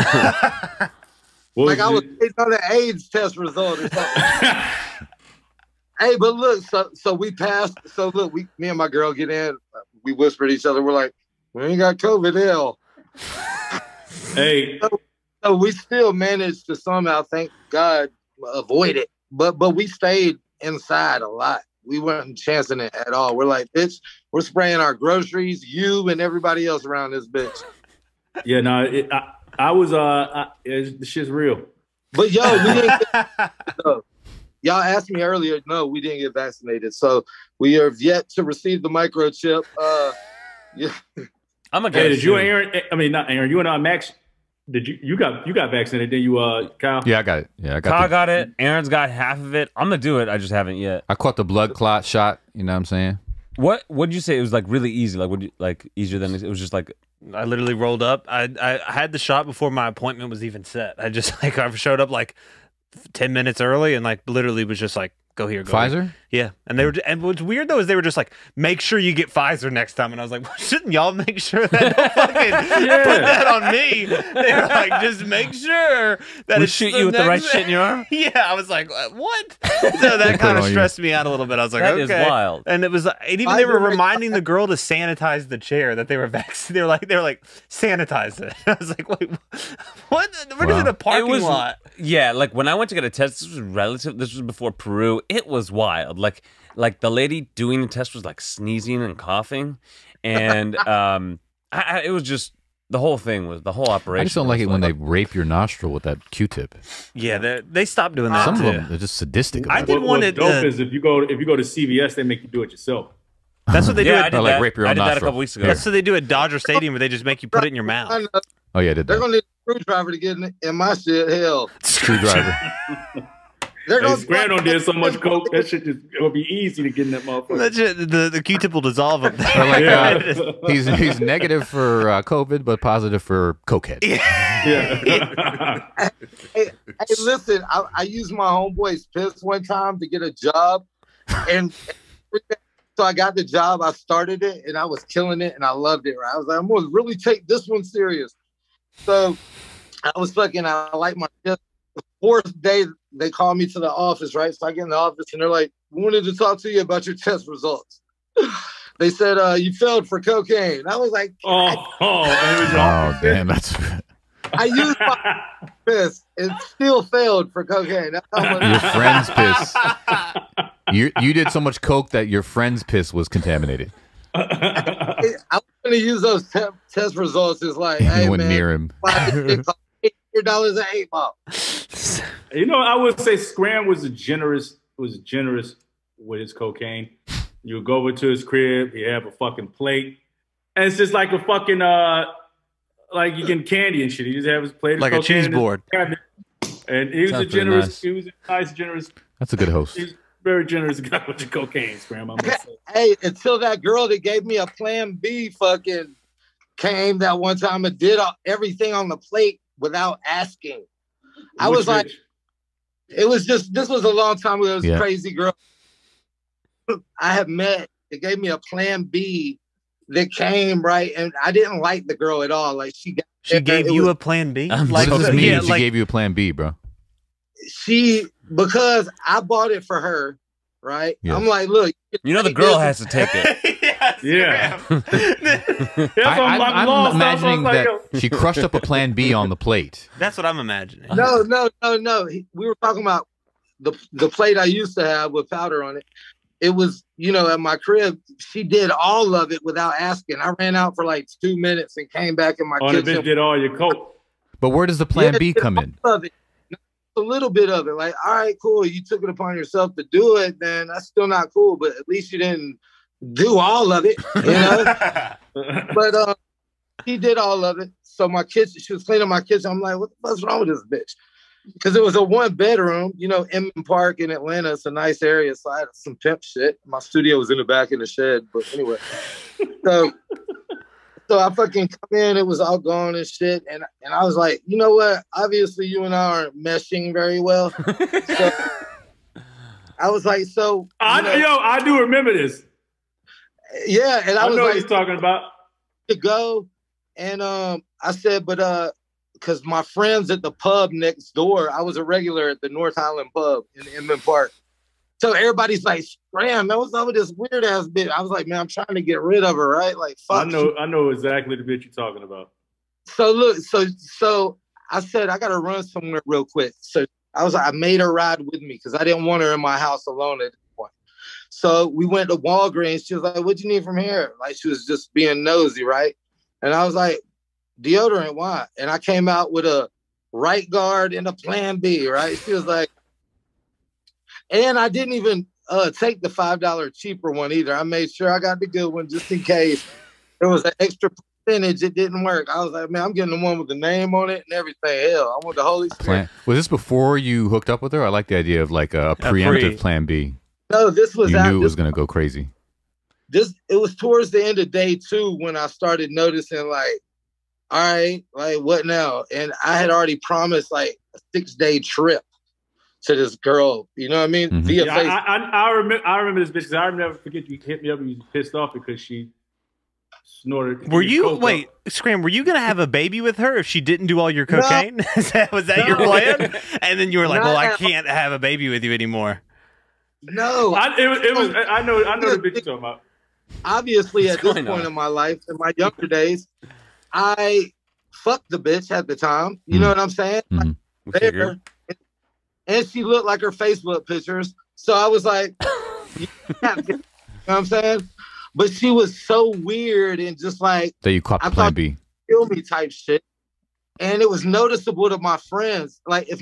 What like I was it? waiting on the AIDS test result or something. Hey, but look, so we passed. So look, me and my girl get in. We whispered to each other. We're like, we ain't got COVID, hell. Hey, So we still managed to somehow, thank God, avoid it. But we stayed inside a lot. We weren't chancing it at all. We're like, bitch, we're spraying our groceries, you and everybody else around this bitch. yeah, no, I was the shit's real. But yo, we didn't get, y'all asked me earlier. No, we didn't get vaccinated. So we have yet to receive the microchip. Yeah. I'm a Hey, did you, Aaron? I mean, not Aaron. You and Max. Did you got vaccinated? Did you, Kyle? Yeah, I got it. Yeah, I got. Kyle got it. Aaron's got half of it. I'm gonna do it. I just haven't yet. I caught the blood clot shot. You know what I'm saying? What did you say? It was like really easy. Like would you like easier than it was just like. I literally rolled up. I had the shot before my appointment was even set. I just like I showed up like 10 minutes early and like literally was just like, go here, go Pfizer? here. Yeah. And they were, and what's weird though is they were just like, make sure you get Pfizer next time. And I was like, well, shouldn't y'all make sure that don't fucking put that on me? They were like, just make sure that We it's shoot you with the right next- shit in your arm? Yeah. I was like, what? So that kind of stressed me out a little bit. I was like, That okay. is wild. And it was, and even they were reminding the girl to sanitize the chair that they were vaccinated. They were like, sanitize it. I was like, wait, what? We're just in a parking lot. Yeah, like when I went to get a test, this was before Peru. It was wild. Like the lady doing the test was like sneezing and coughing, and it was just the whole operation. I just don't like it when they rape your nostril with that Q-tip. Yeah, they stopped doing that Some too. of them, they're just sadistic. I About did it. one What's at dope is if you go to CVS, they make you do it yourself. That's what they do. Yeah, At, I did like that. rape your own I did that a nostril. couple weeks ago. that's what they do at Dodger Stadium, where they just make you put it in your mouth. I know. Oh yeah, I did They're that. gonna need a screwdriver to get in my shit. Hell, Screwdriver. they're Hey, gonna Scram done did so much coke, that shit just it'll be easy to get in that motherfucker. That's it. The Q-tip will dissolve up there. Or like, Yeah. he's negative for COVID, but positive for cokehead. Yeah. Hey, listen, I used my homeboy's piss one time to get a job, and so I got the job. I started it, and I was killing it, and I loved it. Right? I was like, I'm gonna really take this one serious. So I like my piss. The fourth day, they called me to the office, right? So I get in the office, and they're like, we wanted to talk to you about your test results. They said, you failed for cocaine. I was like, and it was Oh damn, that's I used my piss and still failed for cocaine. That's how much. your friend's piss. You did so much coke that your friend's piss was contaminated. I was going to use those test results as like, hey, You went man, near him. $800 an 8 ball. You know, I would say Scram was generous with his cocaine. You would go over to his crib, he'd have a fucking plate. And it's just like a fucking like you getting candy and shit. He just have his plate of Like a cocaine cheese in his board. cabinet. And he was Sounds a pretty generous, nice. he was a nice, generous, That's a good host. he's very generous guy with the cocaine, Scram, I must say. Hey, until that girl that gave me a plan B fucking came that one time and did everything on the plate without asking. I was like, it was just, this was a long time ago. It was a crazy girl I have met. They gave me a plan B that came, right? And I didn't like the girl at all. Like she gave you a plan B? What does it mean she gave you a plan B, bro? Because I bought it for her, right? Yes. I'm like, look. You know the girl has to take it. Yeah, Yeah. I'm imagining that she crushed up a Plan B on the plate. That's what I'm imagining. No. We were talking about the plate I used to have with powder on it. It was, at my crib, she did all of it without asking. I ran out for like 2 minutes and came back in my kitchen. The bitch did all your coke. But where does the Plan B come in? A little bit of it. Like, all right, cool. You took it upon yourself to do it, then that's still not cool. But at least you didn't do all of it, But she did all of it. So my kitchen, she was cleaning my kitchen. I'm like, what the fuck's wrong with this bitch? Because it was a 1-bedroom, Inman Park in Atlanta. It's a nice area. So I had some pimp shit. My studio was in the back in the shed. But anyway. So I fucking come in, it was all gone and shit. And I was like, you know what? Obviously, you and I aren't meshing very well. So I was like, I do remember this. Yeah. And I was know like, what he's talking about. To go. And I said, but because my friends at the pub next door, I was a regular at the North Highland pub in Inman Park. So everybody's like, Scram, man, what's up with this weird ass bitch? I was like, man, I'm trying to get rid of her, right? Like, fuck. I know exactly the bitch you're talking about. So look, so I said, I got to run somewhere real quick. So I made her ride with me because I didn't want her in my house alone at this point. So we went to Walgreens. She was like, what'd you need from here? Like, she was just being nosy, right? And I was like, deodorant, why? And I came out with a Right Guard and a Plan B, right? She was like, and I didn't even take the $5 cheaper one either. I made sure I got the good one just in case there was an extra percentage. It didn't work. I was like, man, I'm getting the one with the name on it and everything. Hell, I want the Holy Spirit. Was this before you hooked up with her? I like the idea of like a preemptive Plan B. No, this was. You knew it was going to go crazy. It was towards the end of day 2 when I started noticing, like, all right, like, what now? And I had already promised like a 6-day trip to this girl, you know what I mean? Mm-hmm. Via Facebook. I remember this bitch because I never forget you hit me up and you pissed off because she snorted. Scram, were you gonna have a baby with her if she didn't do all your cocaine? No. was that your plan? And then you were like, well, I can't have a baby with you anymore. No. I know the bitch you're talking about. Obviously, at this point in my life, in my younger days, I fucked the bitch at the time. You know what I'm saying? Mm-hmm. Like, and she looked like her Facebook pictures. So I was like, you know what I'm saying? But she was so weird and just like... That you caught Plan B. Kill me type shit. And it was noticeable to my friends. Like, if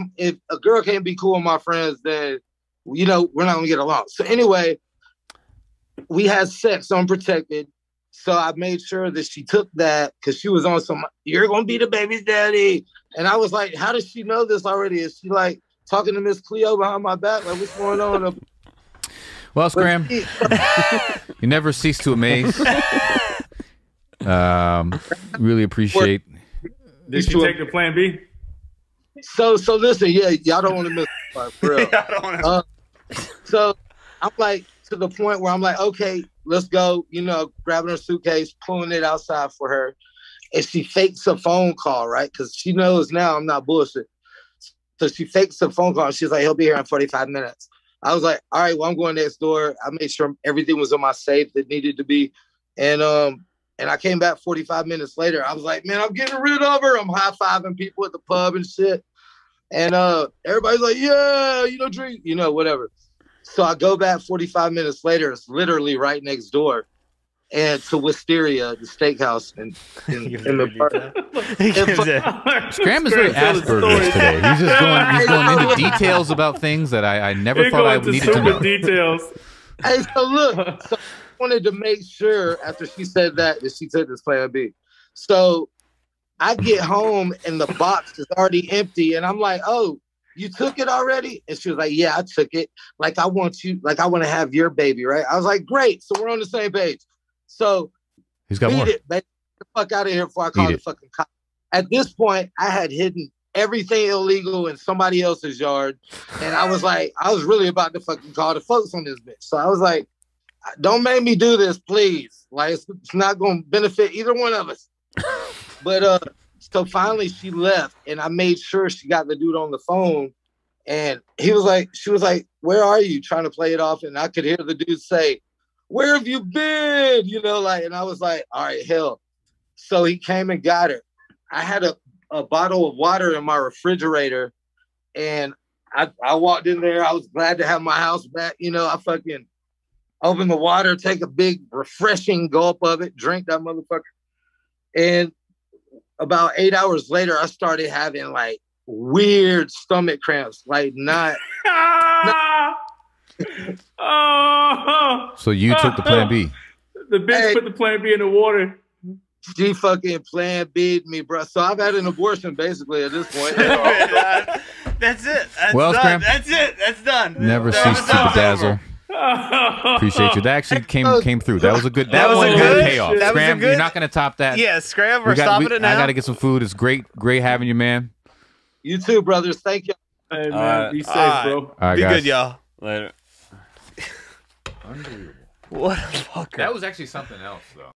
a girl can't be cool with my friends, then, we're not going to get along. So anyway, we had sex unprotected. So I made sure that she took that because she was on some, you're going to be the baby's daddy. And I was like, how does she know this already? Is she like talking to Miss Cleo behind my back? Like, what's going on? Well, Scram, you never cease to amaze. Really appreciate. Did she take the Plan B? So listen, y'all don't want to miss the part, for real. So I'm like, to the point where I'm like, okay, let's go, grabbing her suitcase, pulling it outside for her. And she fakes a phone call, right? Because she knows now I'm not bullshit. So she fakes a phone call. She's like, he'll be here in 45 minutes. I was like, all right, well, I'm going next door. I made sure everything was in my safe that needed to be. And I came back 45 minutes later. I was like, man, I'm getting rid of her. I'm high-fiving people at the pub and shit. And everybody's like, yeah, drink, whatever. So I go back 45 minutes later. It's literally right next door, and to Wisteria, the steakhouse in the park. Scram is very Asperger's today. He's going into details about things that I never thought I needed to know. Details. Hey, so look, I wanted to make sure after she said that she took this Plan B. So I get home and the box is already empty, and I'm like, oh, you took it already? And she was like, yeah, I took it. Like, I want to have your baby, right? I was like, great. So we're on the same page. So he's got more. Get the fuck out of here before I call the fucking cop. At this point, I had hidden everything illegal in somebody else's yard. And I was like, I was really about to fucking call the folks on this bitch. So I was like, don't make me do this, please. Like, it's not going to benefit either one of us. But, so finally she left, and I made sure she got the dude on the phone, and she was like, where are you? Trying to play it off. And I could hear the dude say, where have you been? You know, like, and I was like, all right, hell. So he came and got her. I had a bottle of water in my refrigerator, and I walked in there. I was glad to have my house back. You know, I fucking open the water, take a big refreshing gulp of it, drink that motherfucker. And about 8 hours later, I started having like weird stomach cramps, like not So you took the plan B. The bitch put the plan B in the water. She fucking plan B'd me, bro. So I've had an abortion basically at this point. That's it. That's well, done. Scram, that's it. That's done. Never cease to bedazzle. Appreciate you. That actually came through. That was a good. That one had a payoff. Scram, you're not gonna top that. Yeah, Scram, we're stopping it now. I gotta get some food. It's great having you, man. You too, brothers. Thank you. Hey man, be safe, bro. All right, be guys. good, y'all. Later. Unbelievable. What a fucker. That was actually something else, though.